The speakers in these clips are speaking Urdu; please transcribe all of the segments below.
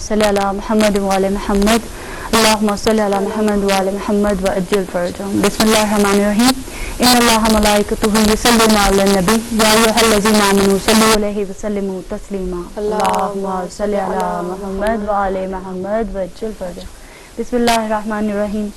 صلی علی محمد وعلی محمد اللهم صل علی محمد وعلی محمد وعجل فرجهم بسم اللہ الرحمن الرحیم ان اللہ ملائکته یصلون علی النبی یا ایھا الذین آمنوا صلوا علیہ وسلموا تسلیما اللهم صل علی محمد وعلی محمد وعجل فرجهم بسم اللہ الرحمن الرحیم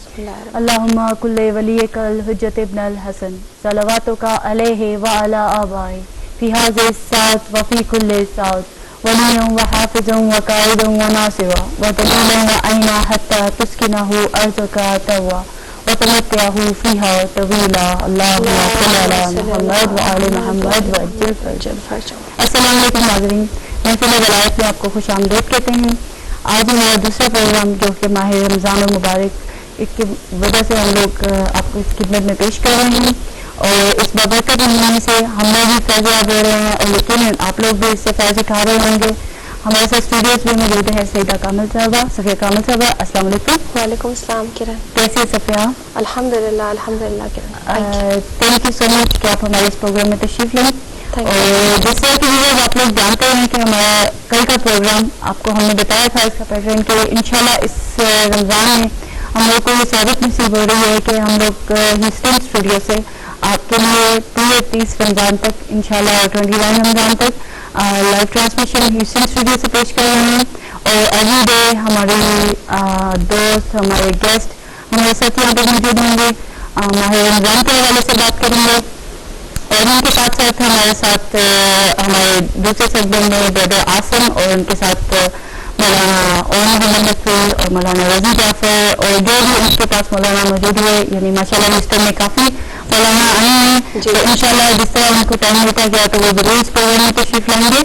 اللهم کل ولیک الحجۃ ابن الحسن صلواتک علیہ وعلی آبائہ فی هذه الساعۃ وفی کل ساعۃ وليا وحافظا وقائدا وناصرا ودليلا وعينا حتى تسكنه أرضك توا وتمتعه فيها طويلا اللهم صل على محمد وآل محمد وعجل فرجهم. السلام علیکم ناظرین، محفل ولایت میں آپ کو خوش آمدید کہتے ہیں. آج ہمارا دوسرا پروگرام جو کہ ماہ رمضان المبارک اس کی وجہ سے ہم لوگ آپ کو اس خدمت میں پیش کر رہے ہیں اور اس بابرکت مہینے سے ہم لوگ بھی فیض یاب ہو رہے ہیں اور یقیناً آپ لوگ بھی اس سے فیض اٹھا رہے ہوں گے. ہمارے ساتھ اسٹوڈیوز میں موجود ہیں سیدہ کامل صاحبہ، صفیہ کامل صاحبہ. السلام علیکم. وعلیکم السلام کرن. کیسی ہے صفیہ؟ الحمدللہ کرن. تھینک یو سو مچ کہ آپ ہمارے اس پروگرام میں تشریف لیں. اور جس طرح کی ویڈیوز آپ لوگ جانتے ہیں کہ ہمارا کل کا پروگرام آپ کو ہم نے بتایا تھا اس کا پیٹرن کہ انشاءاللہ اس رمضان میں ہم لوگ کو یہ سعادت نصیب ہو رہی ہے کہ ہم لوگ ہیوسٹن اسٹوڈیو سے آپ کے لیے 30 رمضان تک انشاءاللہ اور 21 رمضان تک لائیو ٹرانسمیشن ہیوسٹن اسٹوڈیو سے پیش کر رہے ہیں. اور ایوری ڈے ہمارے دوست، ہمارے گیسٹ ہمارے ساتھ یہاں پر موجود ہوں گے، ماہ رمضان کے حوالے سے بات کریں گے. اور ان کے ساتھ ساتھ ہمارے ساتھ ہمارے دوسرے سیگمنٹ میں بردر آسم اور ان کے ساتھ مولانا اور محمد نقوی اور مولانا رضی جعفر اور جو بھی ان کے پاس مولانا موجود ہوئے، یعنی ماشاء اللہ ہیوسٹن میں کافی مولانا آئے ہیں. تو انشاءاللہ جس طرح ان کو ٹائم ملتا گیا تو وہ ضرور اس پروگرام میں تشریف لائیں گے.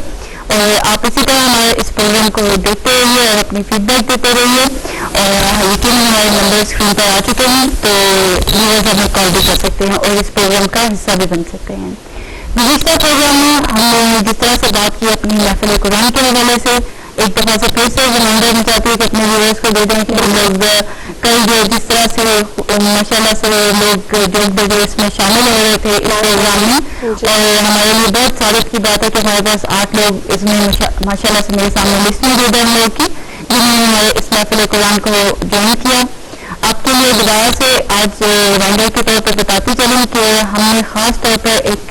اور آپ اسی طرح ہمارے اس پروگرام کو دیکھتے رہیے اور اپنی فیڈ بیک دیتے رہیے. اور یقیناً ہمارے نمبر اسکرین پر آ چکے ہیں تو ویورز ہمیں کال بھی کر سکتے ہیں اور اس پروگرام کا حصہ بھی بن سکتے ہیں. گزشتہ پروگرام میں ہم نے جس طرح سے بات کی اپنی محفل قرآن کے حوالے سے، ایک دفعہ سے پھر سے ریمائنڈر میں چاہتی ہوں کہ اپنے ویورز کو دے دیں کہ ہم لوگ کل جو جس طرح سے ماشاء اللہ سے لوگ جو بجے اس میں شامل ہو رہے تھے اس پروگرام میں، اور ہمارے لیے بہت سعادت کی بات ہے کہ ہمارے پاس 8 لوگ اس میں ماشاء اللہ سے میرے سامنے لسٹ موجود ہے ہم لوگ کی جنہوں نے ہمارے اس محفل قرآن کو جوائن کیا. آپ کے لیے دوبارہ سے آج ریمائنڈر کے طور پر بتاتی چلوں کہ ہم نے خاص طور پر ایک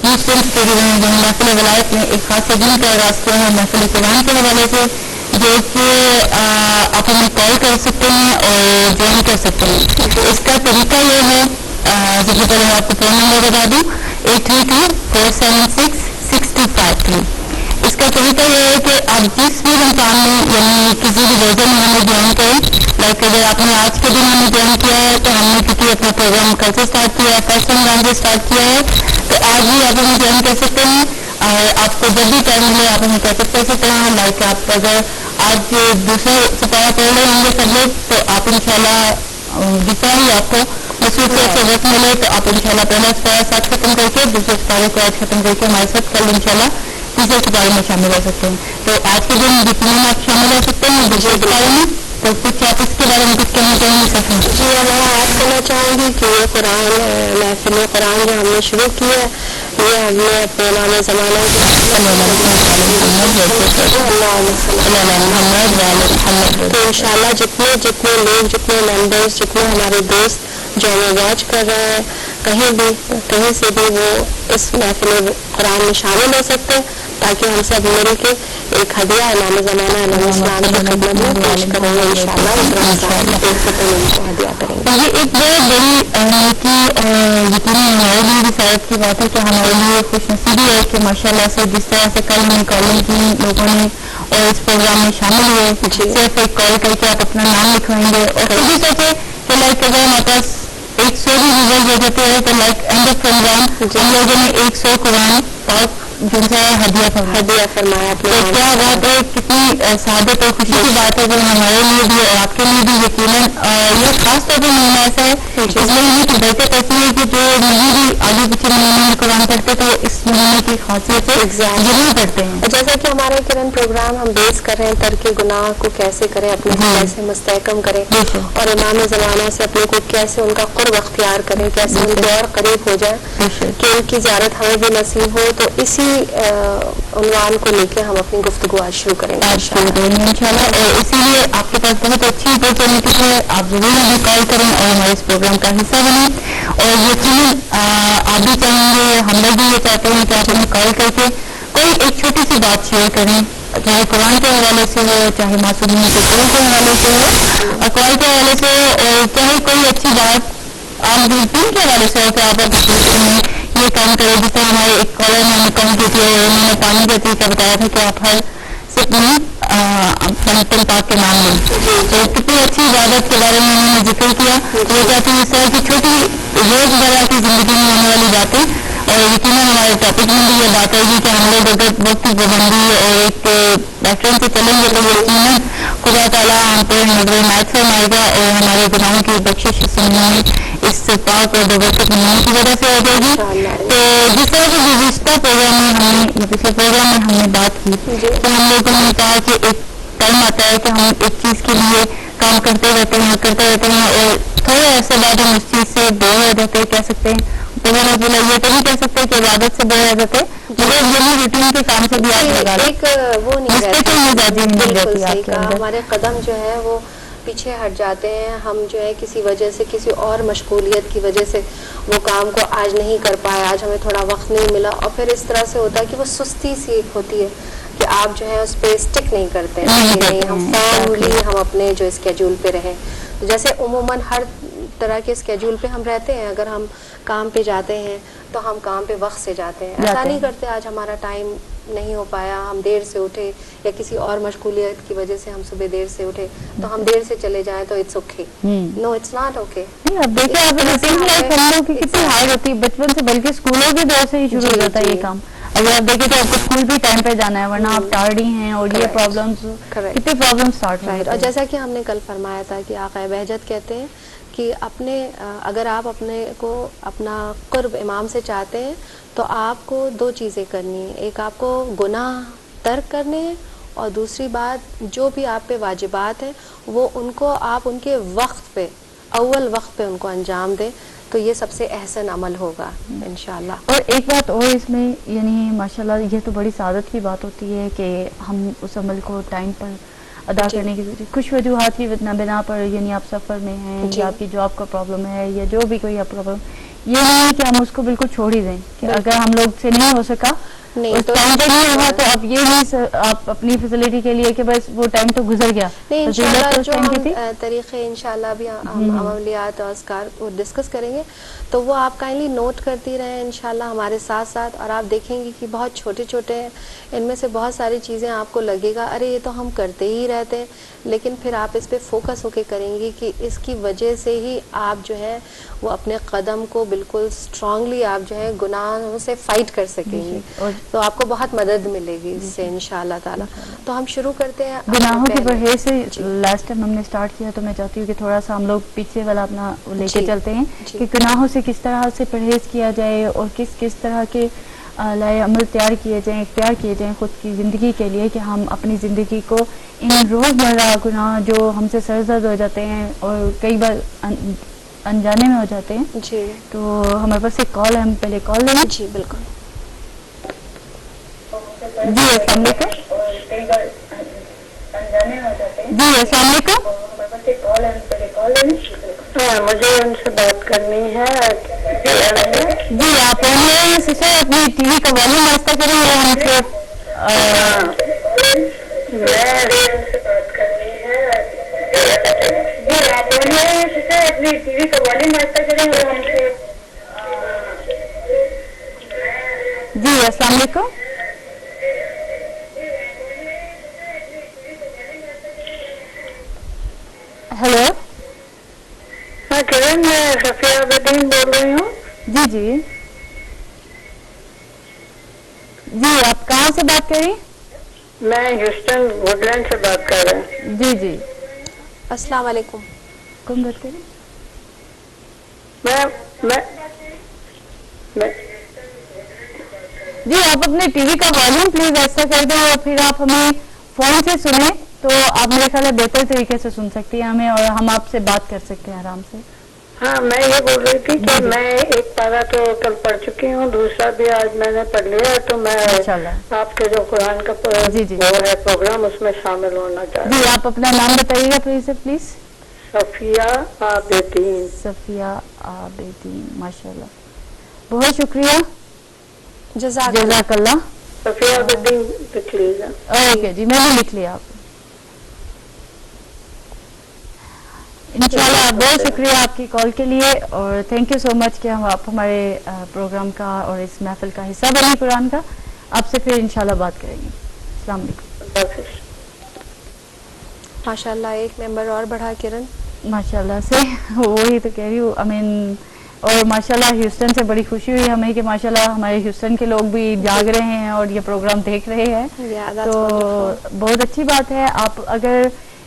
ہیوسٹن اسٹوڈیو میں محفل ولایت میں ایک خاص سیگمنٹ کا آغاز کیا ہے محفل قرآن کے حوالے سے، جو کہ آپ ہمیں کال کر سکتے ہیں اور جوائن کر سکتے ہیں. اس کا طریقہ یہ ہے، سب سے پہلے میں آپ کو فون نمبر بتا دوں 832-476-6253. اس کا طریقہ یہ ہے کہ آپ جس بھی رمضان میں یعنی کسی بھی ورژن میں ہمیں جوائن کریں. لائک اگر آپ نے آج کے دن ہمیں جوائن کیا ہے تو ہم نے کیونکہ اپنا پروگرام کل سے اسٹارٹ کیا ہے، فرسٹ رمضان سے اسٹارٹ کیا ہے، تو آج بھی آپ ہمیں جوائن کر سکتے ہیں. اور آپ کو جب بھی ٹائم ملے آپ ہمیں کیچ کر سکتے ہیں. لائک آپ اگر آج دوسرا سپارہ پڑھ رہے ہوں گے سب لوگ تو آپ انشاءاللہ جس طرح ہی آپ کو مصروفیت سے وقت ملے تو آپ انشاءاللہ پہلا سپارہ ساتھ ختم کر کے دوسرے سپارے کو آج ختم کر کے ہمارے ساتھ کل انشاءاللہ تیسرے سپارے میں شامل ہو سکتے ہیں. تو آج کے دن جتنے آپ شامل ہو سکتے ہیں دوسرے سپارے میں، تو کچھ آپ اس کے بارے میں کچھ کہنا چاہیں گے سفر؟ جی میں آپ کہنا چاہوں گی کہ یہ قرآن محفل قرآن جو ہم نے شروع کی ہے یہ ہم نے اپنے نام زمانہ تو انشاءاللہ جتنے لوگ جتنے ممبرس جتنے ہمارے دوست جو ہمیں واچ کر رہے ہیں کہیں سے بھی وہ اس محفل قرآن میں شامل ہو سکتے ہیں تاکہ ہم سب مل کے ایک ہدیہ امام زمانہ امام اسلام کی خدمت میں پیش کریں گے انشاءاللہ. ہدیہ کریں گے. یہ ایک بہت بڑی کی یقیناً ہمارے لیے بھی سعادت کی بات ہے کہ ہمارے لیے خوش نصیبی ہے کہ ماشاء اللہ سے جس طرح سے کل ہمیں کالنگ کی لوگوں نے اور اس پروگرام میں شامل ہوئے. صرف ایک کال کر کے آپ اپنا نام لکھوائیں گے اور خود بھی سوچے کہ لائک اگر ہمارے پاس 100 بھی ریزلٹ ہو جاتے ہیں تو لائک اینڈ آف رمضان ہم لوگوں نے 100 قرآن پاک جن سے ہدیہ فرمایا. تو کیا بات ہے، کتنی سعادت اور خوشی کی بات ہے جو ہمارے لیے بھی اور آپ کے لیے بھی یقیناً یہ خاص طور پر مہینہ ایسا ہے اس مہینے کی برکت ایسی ہے کہ جو نہیں بھی آگے پیچھے مہینے میں قرآن پڑھتے تو اس مہینے کی خاصیت سے ضرور پڑھتے ہیں. جیسا کہ ہمارا کرن پروگرام ہم بیس کر رہے ہیں ترک گناہ کو کیسے کریں, اپنے کو کیسے مستحکم کریں, اور امام زمانہ سے اپنے کو کیسے ان کا قرب اختیار کریں, کیسے ان کو اور قریب ہو جائیں کہ ان کی زیارت ہمیں بھی نصیب ہو. تو اسی عنوان کو لے کے ہم اپنی گفتگو آج شروع کریں گے انشاءاللہ. اور اسی لیے آپ کے پاس بہت اچھی اپرچونیٹی ہے, آپ ضرور ہمیں کال کریں اور ہمارے اس پروگرام کا حصہ بنیں. اور یقیناً آپ بھی چاہیں گے, ہم لوگ بھی یہ چاہتے ہیں کہ آپ ہمیں کال کر کے کوئی ایک چھوٹی سی بات شیئر کریں, چاہے قرآن کے حوالے سے ہو, چاہے معصومین کے قول کے حوالے سے ہو, اقوال کے حوالے سے ہو, اور چاہے کوئی اچھی بات آپ دین کے حوالے سے ہو کہ آپ یہ کام کرے. جس طرح ہمارے ایک کالر نے ہمیں کام کی تھی, انہوں نے پانی کا طریقہ بتایا تھا کہ آپ ہر صرف نہیں پاک کے نام لیں. تو کتنی اچھی عبادت کے بارے میں انہوں نے ذکر کیا. یہ کہتے ہیں اس طرح کی چھوٹی روزمرہ کی زندگی میں ہونے والی باتیں, اور یقیناً ہمارے ٹاپک میں بھی یہ بات آئے گی کہ ہم لوگ اگر وقت کی پابندی اور ایک پیٹرن سے چلیں گے تو یقیناً خدا تعالیٰ ہم پہ نظر عنایت فرمائے گا اور ہمارے گناہوں کی بخشش اس اس پاک اور ببرکت مہینے کی وجہ سے ہو جائے گی. تو جس طرح کے گزشتہ پروگرام میں ہم نے پچھلے پروگرام میں ہم نے بات کی تو ہم لوگوں نے کہا کہ ایک ٹائم آتا ہے کہ ہم ایک چیز کے لیے کام کرتے رہتے ہیں اور تھوڑے عرصے بعد ہم اس چیز سے بور ہو جاتے ہیں, کہہ سکتے ہیں. تو یہ تو نہیں کہہ سکتے کہ عبادت سے بور ہو جاتے, مگر یہی روٹین کے کام سے بھی آپ لگا لیں, ایک وہ نہیں رہتی. ہمارے قدم جو ہے وہ پیچھے ہٹ جاتے ہیں, ہم جو ہے کسی وجہ سے, کسی اور مشغولیت کی وجہ سے وہ کام کو آج نہیں کر پائے, آج ہمیں تھوڑا وقت نہیں ملا, اور پھر اس طرح سے ہوتا ہے کہ وہ سستی سی ایک ہوتی ہے کہ آپ جو ہے اس پہ اسٹک نہیں کرتے ہیں کہ نہیں ہم فارملی ہم اپنے جو اسکیجول پہ رہیں. جیسے عموماً ہر طرح کے اسکیجول پہ ہم رہتے ہیں, اگر ہم کام پہ جاتے ہیں تو ہم کام پہ وقت سے جاتے ہیں, ایسا نہیں کرتے آج ہمارا ٹائم نہیں ہو پایا, ہم دیر سے اٹھے یا کسی اور مشغولیت کی وجہ سے ہم صبح دیر سے اٹھے تو ہم دیر سے چلے جائیں تو it's okay. No it's not okay. اب دیکھیں آپ روٹین لائف ہم لوگ کی کتنی ہارڈ ہوتی ہے بچپن سے, بلکہ اسکولوں کے دور سے ہی شروع ہو جاتا ہے یہ کام. اگر آپ دیکھیں تو آپ کو اسکول بھی ٹائم پہ جانا ہے, ورنہ آپ ٹارڈی ہیں اور یہ پرابلمس کتنے پرابلم اسٹارٹ ہیں. اور جیسا کہ ہم نے کل فرمایا تھا کہ آقا بہجت کہتے ہیں کہ اپنے اگر آپ اپنے کو اپنا قرب امام سے چاہتے ہیں تو آپ کو دو چیزیں کرنی ہیں, ایک آپ کو گناہ ترک کرنے ہیں, اور دوسری بات جو بھی آپ پہ واجبات ہیں وہ ان کو آپ ان کے وقت پہ, اول وقت پہ ان کو انجام دیں, تو یہ سب سے احسن عمل ہوگا انشاءاللہ. اور ایک بات اور اس میں, یعنی ماشاءاللہ یہ تو بڑی سعادت کی بات ہوتی ہے کہ ہم اس عمل کو ٹائم پر ادا کرنے کی کچھ وجوہات کی بنا پر, یعنی آپ سفر میں ہیں یا آپ کی جاب کا پرابلم ہے یا جو بھی کوئی پرابلم, یہ نہیں ہے کہ ہم اس کو بالکل چھوڑ ہی دیں کہ اگر ہم لوگ سے نہیں ہو سکا اس ٹائم پہ نہیں ہوا تو اب یہ نہیں آپ اپنی فیسلٹی کے لیے کہ بس وہ ٹائم تو گزر گیا. نہیں انشاءاللہ جو ہم طریقے انشاءاللہ بھی ہم عملیات اور اذکار کو ڈسکس کریں گے تو وہ آپ کائنڈلی نوٹ کرتی رہیں انشاءاللہ ہمارے ساتھ ساتھ, اور آپ دیکھیں گے کہ بہت چھوٹے چھوٹے ہیں, ان میں سے بہت ساری چیزیں آپ کو لگے گا ارے یہ تو ہم کرتے ہی رہتے ہیں, لیکن پھر آپ اس پہ فوکس ہو کے کریں گی کہ اس کی وجہ سے ہی آپ جو ہے وہ اپنے قدم کو بالکل اسٹرانگلی آپ جو ہے گناہوں سے فائٹ کر سکیں گے, تو آپ کو بہت مدد ملے گی اس سے انشاءاللہ تعالیٰ. تو ہم شروع کرتے ہیں گناہوں کے پرہیز سے. لاسٹ ٹائم ہم نے اسٹارٹ کیا تو میں چاہتی ہوں کہ تھوڑا سا ہم لوگ پیچھے والا اپنا لے کے چلتے ہیں کہ گناہوں سے کس طرح سے پرہیز کیا جائے اور کس طرح کے لائے عمل تیار کیے جائیں, اختیار کیے جائیں خود کی زندگی کے لیے کہ ہم اپنی زندگی کو ان روزمرہ گناہ جو ہم سے سرزد ہو جاتے ہیں اور کئی بار انجانے میں ہو جاتے ہیں. جی تو ہمارے پاس ایک کال ہے, ہم پہلے کال لیں. جی بالکل. جی السلام علیکم. جی السلام علیکم. مجھے ان سے بات کرنی ہے. جی آپ اپنی ٹی وی کا والیوم آہستہ کریں اور ہم سے اپنی ٹی وی کا والیوم آہستہ کریں اور ہم سے. جی السلام علیکم. ہیلو. ہاں کرن, میں صفیہ عابدین بول رہی ہوں. جی جی جی آپ کہاں سے بات کر رہی ہیں؟ میں ہیوسٹن ووڈ لینڈ سے بات کر رہا ہوں. جی جی السلام علیکم. کون بات کر رہے ہیں؟ جی آپ اپنے ٹی وی کا والیوم پلیز ایسا کر دیں اور پھر آپ ہمیں فون سے سنیں تو آپ میرے خیال ہے بہتر طریقے سے سن سکتی ہیں ہمیں اور ہم آپ سے بات کر سکتے ہیں آرام سے. ہاں میں یہ بول رہی تھی کہ میں ایک پارا تو کل پڑھ چکی ہوں, دوسرا بھی آج میں نے پڑھ لیا, تو میں آپ کے جو قرآن کا وہ ہے پروگرام اس میں شامل ہونا چاہتی ہوں. جی آپ اپنا نام بتائیے گا پلیز. صفیہ عابدین. صفیہ عابدین, ماشاء اللہ, بہت شکریہ, جزاک اللہ. صفیہ عابدین لکھ لیجیے. اوکے جی, میں نے لکھ لیا. آپ انشاءاللہ بہت شکریہ آپ کی کال کے لیے اور تھینک یو سو مچ کہ آپ ہمارے پروگرام کا اور اس محفل کا حصہ بنے قرآن کا. آپ سے پھر انشاءاللہ بات کریں گے. السلام علیکم. ماشاء اللہ ایک ممبر اور بڑھا کرن. ماشاء اللہ سے وہی تو کہہ رہی ہوں. اور ماشاء اللہ ہیوسٹن سے بڑی خوشی ہوئی ہمیں کہ ماشاء اللہ ہمارے ہیوسٹن کے لوگ بھی جاگ رہے ہیں اور یہ پروگرام دیکھ رہے ہیں, تو بہت اچھی بات ہے. آپ اگر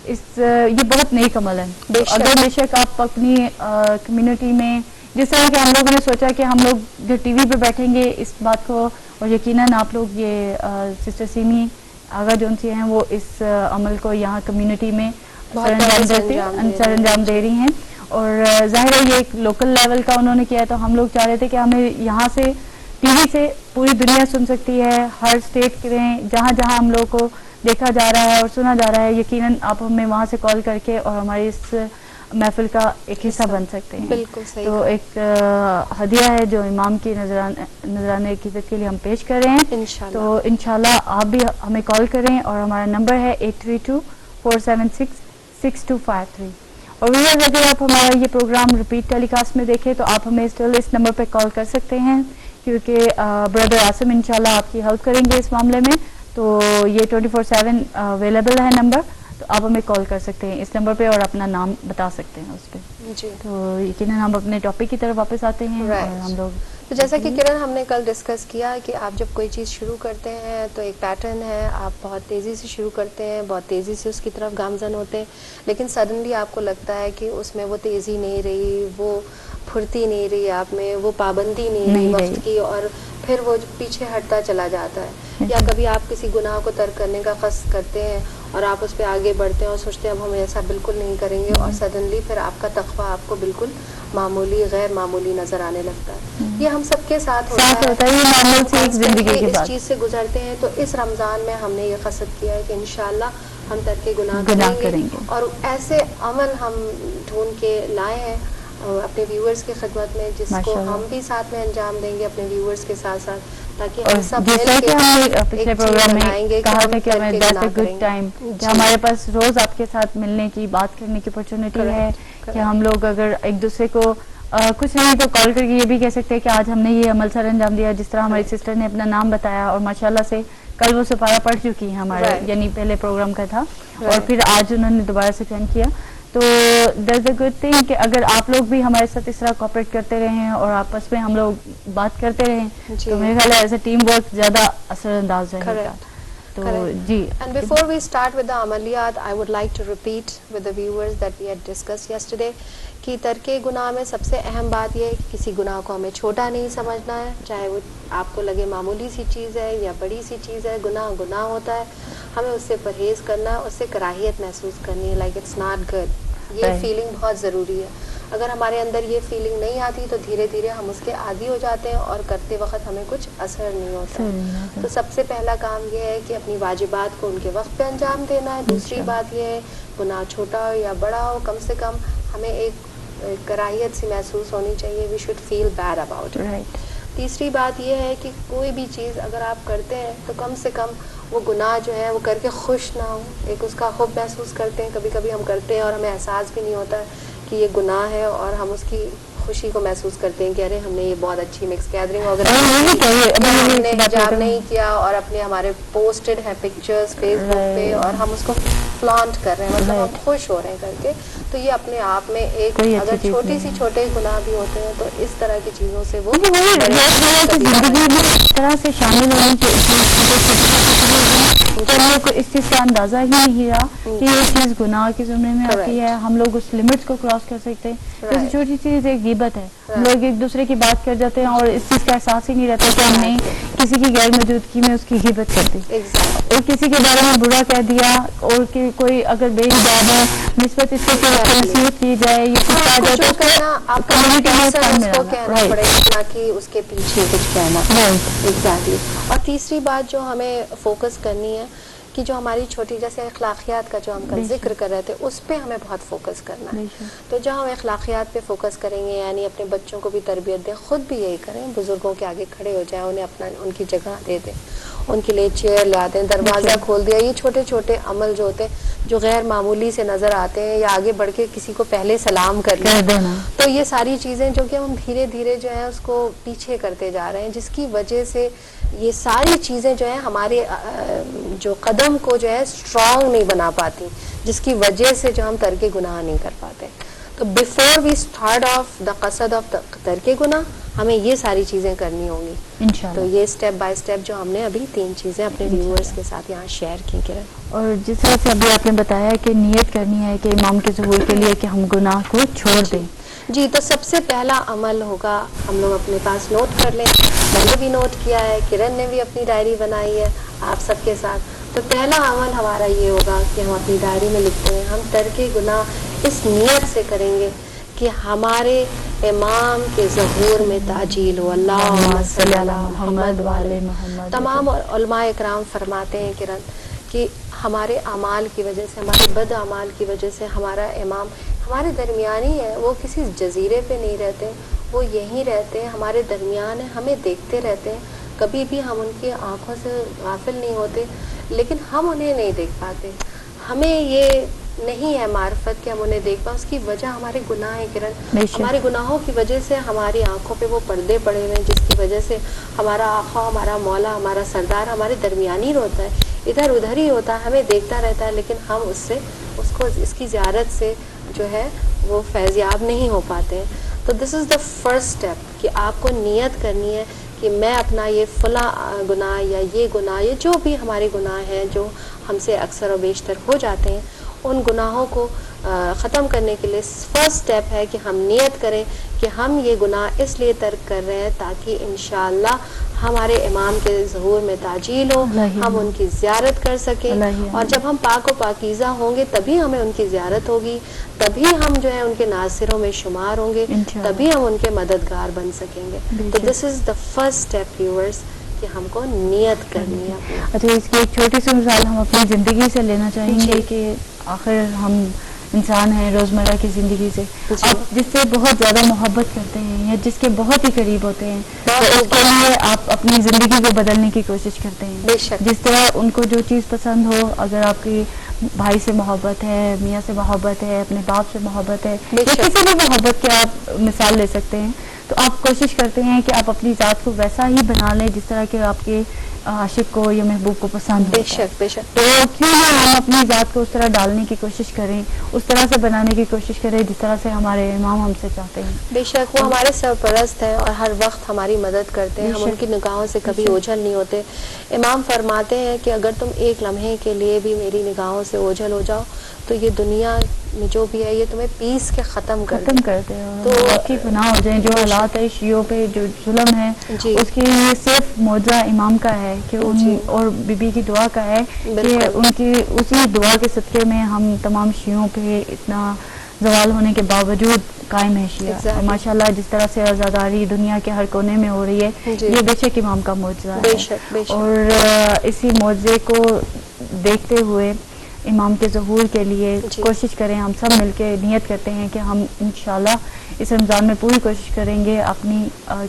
یہ بہت نیک عمل ہے, اگر بے شک آپ اپنی کمیونٹی میں جس طرح کہ ہم لوگوں نے سوچا کہ ہم لوگ جو ٹی وی پہ بیٹھیں گے اس بات کو, اور یقیناً آپ لوگ یہ سسٹر سیمی آغا جون سی ہیں وہ اس عمل کو یہاں کمیونٹی میں سر انجام دے رہی ہیں, اور ظاہر ہے یہ ایک لوکل لیول کا انہوں نے کیا ہے, تو ہم لوگ چاہ رہے تھے کہ ہمیں یہاں سے ٹی وی سے پوری دنیا سن سکتی ہے, ہر اسٹیٹ کے جہاں جہاں ہم لوگ کو دیکھا جا رہا ہے اور سنا جا رہا ہے, یقیناً آپ ہمیں وہاں سے کال کر کے اور ہماری اس محفل کا ایک حصہ بن سکتے ہیں. بالکل صحیح. تو ایک ہدیہ ہے جو امام کی نذرانہ عقیدت کے لیے ہم پیش کر رہے ہیں. تو انشاءاللہ آپ بھی ہمیں کال کریں اور ہمارا نمبر ہے 8324766253. اور ویئر اگر آپ ہمارا یہ پروگرام ریپیٹ ٹیلی کاسٹ میں دیکھیں تو آپ ہمیں اسٹل اس نمبر پہ کال کر سکتے ہیں, کیونکہ بردر عاصم انشاءاللہ آپ کی ہیلپ کریں گے اس معاملے میں. تو یہ 24/7 اویلیبل ہے نمبر, تو آپ ہمیں کال کر سکتے ہیں اس نمبر پہ اور اپنا نام بتا سکتے ہیں اس پہ. جی تو یقیناً ہم اپنے ٹاپک کی طرف واپس آتے ہیں. اور ہم لوگ تو جیسا کہ کرن ہم نے کل ڈسکس کیا کہ آپ جب کوئی چیز شروع کرتے ہیں تو ایک پیٹرن ہے, آپ بہت تیزی سے شروع کرتے ہیں, بہت تیزی سے اس کی طرف گامزن ہوتے ہیں, لیکن سڈنلی آپ کو لگتا ہے کہ اس میں وہ تیزی نہیں رہی, وہ پھرتی نہیں رہی آپ میں, وہ پابندی نہیں رہی وقت کی, اور پھر وہ پیچھے ہٹتا چلا جاتا ہے. یا کبھی آپ کسی گناہ کو ترک کرنے کا قصد کرتے ہیں اور آپ اس پہ آگے بڑھتے ہیں اور سوچتے ہیں اب ہم ایسا بالکل نہیں کریں گے, اور سڈنلی پھر آپ کا تقویٰ آپ کو بالکل معمولی غیر معمولی نظر آنے لگتا ہے. یہ ہم سب کے ساتھ ہوتا ہے, اس چیز سے گزرتے ہیں. تو اس رمضان میں ہم نے یہ قصد کیا ہے کہ انشاءاللہ ہم ترک گناہ کریں گے, اور ایسے عمل ہم ڈھونڈ کے لائے ہیں اپنے ویورز کی خدمت میں, جس کو ہم بھی ساتھ میں انجام دیں گے اپنے ویورز کے ساتھ ساتھ, تاکہ ہم سب مل کے پچھلے پروگرام میں کہا تھا کہ ہمیں دیٹس اے گڈ ٹائم, کہ ہمارے پاس روز آپ کے ساتھ ملنے کی بات کرنے کی اپرچونٹی ہے, کہ ہم لوگ اگر ایک دوسرے کو کچھ نہیں تو کال کر کے یہ بھی کہہ سکتے ہیں کہ آج ہم نے یہ عمل سر انجام دیا, جس طرح ہماری سسٹر نے اپنا نام بتایا اور ماشاءاللہ سے کل وہ سپارہ پڑھ چکی ہیں ہمارا, یعنی پہلے پروگرام کا تھا اور پھر آج انہوں نے دوبارہ سے جوائن کیا. تو دیٹس اے گڈ تھنگ کہ اگر آپ لوگ بھی ہمارے ساتھ اس طرح کوآپریٹ کرتے رہیں اور آپس میں ہم لوگ بات کرتے رہیں تو میرے خیال ہے ایز اے ٹیم ورک زیادہ اثر انداز رہے گا. تو جی, and before we start with the amaliyat, I would like to repeat with the viewers that we had discussed yesterday کہ ترک گناہ میں سب سے اہم بات یہ ہے کہ کسی گناہ کو ہمیں چھوٹا نہیں سمجھنا ہے, چاہے وہ آپ کو لگے معمولی سی چیز ہے یا بڑی سی چیز ہے. گناہ ہوتا ہے, ہمیں اس سے پرہیز کرنا ہے, اس سے کراہیت محسوس کرنی ہے, لائک اٹس ناٹ گڈ. یہ فیلنگ بہت ضروری ہے. اگر ہمارے اندر یہ فیلنگ نہیں آتی تو دھیرے دھیرے ہم اس کے عادی ہو جاتے ہیں اور کرتے وقت ہمیں کچھ اثر نہیں ہوتا. تو سب سے پہلا کام یہ ہے کہ اپنی واجبات کو ان کے وقت پہ انجام دینا ہے. دوسری بات یہ ہے گناہ چھوٹا ہو یا بڑا ہو, کم سے کم ہمیں ایک کراہیت سی محسوس ہونی چاہیے, we should feel bad about it. تیسری بات یہ ہے کہ کوئی بھی چیز اگر آپ کرتے ہیں تو کم سے کم وہ گناہ جو ہے وہ کر کے خوش نہ ہو, ایک اس کا خوف محسوس کرتے ہیں. کبھی کبھی ہم کرتے ہیں اور ہمیں احساس بھی نہیں ہوتا ہے کہ یہ گناہ ہے, اور ہم اس کی خوشی کو محسوس کرتے ہیں کہ ارے ہم نے یہ بہت اچھی مکس گیدرنگ آرگنائز, ہم نے حجاب نہیں کیا اور اپنے ہمارے پوسٹڈ ہیں پکچرز فیس بک پہ اور ہم اس کو فلانٹ کر رہے ہیں, مطلب ہم خوش ہو رہے ہیں کر کے. تو یہ اپنے آپ میں ایک, اگر چھوٹی سی چھوٹے گناہ بھی ہوتے ہیں تو اس طرح کی چیزوں سے وہ زندگی میں اس طرح سے شامل ہونے کے تو ہم لوگ کو اس چیز کا اندازہ ہی نہیں رہا کہ یہ چیز گناہ کے زمرے میں آتی ہے. ہم لوگ اس لمٹس کو کراس کر سکتے ہیں. جیسے چھوٹی چیز ایک غیبت ہے, ہم لوگ ایک دوسرے کی بات کر جاتے ہیں اور اس چیز کا احساس ہی نہیں رہتا کہ ہم نے کسی کی غیر موجودگی میں اس کی غیبت کر دی اور کسی کے بارے میں برا کہہ دیا, اور کہ کوئی اگر بے حجاب ہے نسبت اس سے نصیحت کی جائے یا کچھ کہا جائے تو کمیونٹی میں کہ اس کے پیچھے کچھ کہنا. ایگزیکٹلی. اور تیسری بات جو ہمیں فوکس کرنی ہے کہ جو ہماری چھوٹی جیسے اخلاقیات کا جو ہم کل ذکر کر رہے تھے اس پہ ہمیں بہت فوکس کرنا ہے. تو جہاں ہم اخلاقیات پہ فوکس کریں گے, یعنی اپنے بچوں کو بھی تربیت دیں, خود بھی یہی کریں, بزرگوں کے آگے کھڑے ہو جائیں, انہیں اپنا ان کی جگہ دے دیں, ان کے لیے چیئر لا دیں, دروازہ کھول دیا. یہ چھوٹے چھوٹے عمل جو ہوتے ہیں جو غیر معمولی سے نظر آتے ہیں, یا آگے بڑھ کے کسی کو پہلے سلام کر لینا, تو یہ ساری چیزیں جو کہ ہم دھیرے دھیرے جو ہے اس کو پیچھے کرتے جا رہے ہیں, جس کی وجہ سے یہ ساری چیزیں جو ہیں ہمارے جو قدم کو جو ہے اسٹرانگ نہیں بنا پاتی, جس کی وجہ سے جو ہم ترک گناہ نہیں کر پاتے. تو before we start off the قصد آف ترک گناہ ہمیں یہ ساری چیزیں کرنی ہوں گی انشاءاللہ. تو یہ اسٹیپ بائی اسٹیپ جو ہم نے ابھی 3 چیزیں اپنے ویورز کے ساتھ یہاں شیئر کی. اور جس طرح سے ابھی آپ نے بتایا کہ نیت کرنی ہے کہ امام کے ظہور کے لیے کہ ہم گناہ کو چھوڑ دیں. جی, تو سب سے پہلا عمل ہوگا, ہم لوگ اپنے پاس نوٹ کر لیں. میں نے بھی نوٹ کیا ہے, کرن نے بھی اپنی ڈائری بنائی ہے آپ سب کے ساتھ. تو پہلا عمل ہمارا یہ ہوگا کہ ہم اپنی ڈائری میں لکھتے ہیں, ہم ترک گناہ اس نیت سے کریں گے کہ ہمارے امام کے ظہور میں تعجیل ہو. اللہم صلی علی محمد وعلی محمد. تمام علماء اکرام فرماتے ہیں کرن کہ ہمارے اعمال کی وجہ سے, ہمارے بد اعمال کی وجہ سے ہمارا امام ہمارے درمیانی ہے. وہ کسی جزیرے پہ نہیں رہتے, وہ یہیں رہتے ہیں, ہمارے درمیان ہیں, ہمیں دیکھتے رہتے ہیں. کبھی بھی ہم ان کی آنکھوں سے غافل نہیں ہوتے, لیکن ہم انہیں نہیں دیکھ پاتے. ہمیں یہ نہیں ہے معرفت کہ ہم انہیں دیکھ پائیں. اس کی وجہ ہمارے گناہ ہیں کرن. ہمارے گناہوں کی وجہ سے ہماری آنکھوں پہ وہ پردے پڑے ہوئے ہیں, جس کی وجہ سے ہمارا آقا, ہمارا مولا, ہمارا سردار ہمارے درمیانی ہوتا ہے, ادھر ادھر ہی ہوتا ہے, ہمیں دیکھتا رہتا ہے, لیکن ہم اس کی زیارت سے جو ہے وہ فیضیاب نہیں ہو پاتے ہیں. تو دس از دا فرسٹ اسٹیپ کہ آپ کو نیت کرنی ہے کہ میں اپنا یہ فلاں گناہ یا یہ گناہ, یہ جو بھی ہمارے گناہ ہیں جو ہم سے اکثر و بیشتر ہو جاتے ہیں, ان گناہوں کو ختم کرنے کے لیے فرسٹ اسٹیپ ہے کہ ہم نیت کریں کہ ہم یہ گناہ اس لیے ترک کر رہے ہیں تاکہ انشاءاللہ ہمارے امام کے ظہور میں تعجیل ہو, ہم ان کی زیارت کر سکیں. اور جب ہم پاک و پاکیزہ ہوں گے تبھی ہمیں ان کی زیارت ہوگی, تبھی ہم جو ہے ان کے ناصروں میں شمار ہوں گے, تبھی ہم ان کے مددگار بن سکیں گے. تو دس از دا فرسٹ اسٹیپ ویورز کہ ہم کو نیت کرنی ہے. اچھا, اس کی ایک چھوٹی سی مثال ہم اپنی زندگی سے لینا چاہیں گے کہ آخر ہم انسان ہیں روزمرہ کی زندگی سے, آپ جس سے بہت زیادہ محبت کرتے ہیں یا جس کے بہت ہی قریب ہوتے ہیں, تو اس کے لیے آپ اپنی زندگی کو بدلنے کی کوشش کرتے ہیں. جس طرح ان کو جو چیز پسند ہو, اگر آپ کی بھائی سے محبت ہے, میاں سے محبت ہے, اپنے باپ سے محبت ہے, یا کسی بھی محبت کی آپ مثال لے سکتے ہیں, تو آپ کوشش کرتے ہیں کہ آپ اپنی ذات کو ویسا ہی بنا لیں جس طرح کہ آپ کے عاشق کو یا محبوب کو پسند ہے. بے شک بے شک. تو کیوں نہ ہم اپنی ذات کو اس طرح ڈالنے کی کوشش کریں, اس طرح سے بنانے کی کوشش کریں جس طرح سے ہمارے امام ہم سے چاہتے ہیں. بے شک, وہ ہمارے سرپرست ہیں اور ہر وقت ہماری مدد کرتے ہیں, ہم ان کی نگاہوں سے کبھی اوجھل نہیں ہوتے. امام فرماتے ہیں کہ اگر تم ایک لمحے کے لیے بھی میری نگاہوں سے اوجھل ہو جاؤ تو یہ دنیا میں جو بھی ہے یہ تمہیں پیس کے ختم کرتے ہیں. تو واقعی فنا ہو جائیں. جو حالات ہے شیعوں پہ جو ظلم ہے, اس کے لیے صرف معجزہ امام کا ہے کہ ان اور بی بی کی دعا کا ہے کہ ان کی اسی دعا کے صدقے میں ہم تمام شیعوں پہ اتنا زوال ہونے کے باوجود قائم ہے شیعہ. ماشاءاللہ جس طرح سے آزاداری دنیا کے ہر کونے میں ہو رہی ہے, یہ بے شک امام کا معجزہ ہے. اور اسی معجزے کو دیکھتے ہوئے امام کے ظہور کے لیے کوشش کریں. ہم سب مل کے نیت کرتے ہیں کہ ہم انشاءاللہ اس رمضان میں پوری کوشش کریں گے اپنی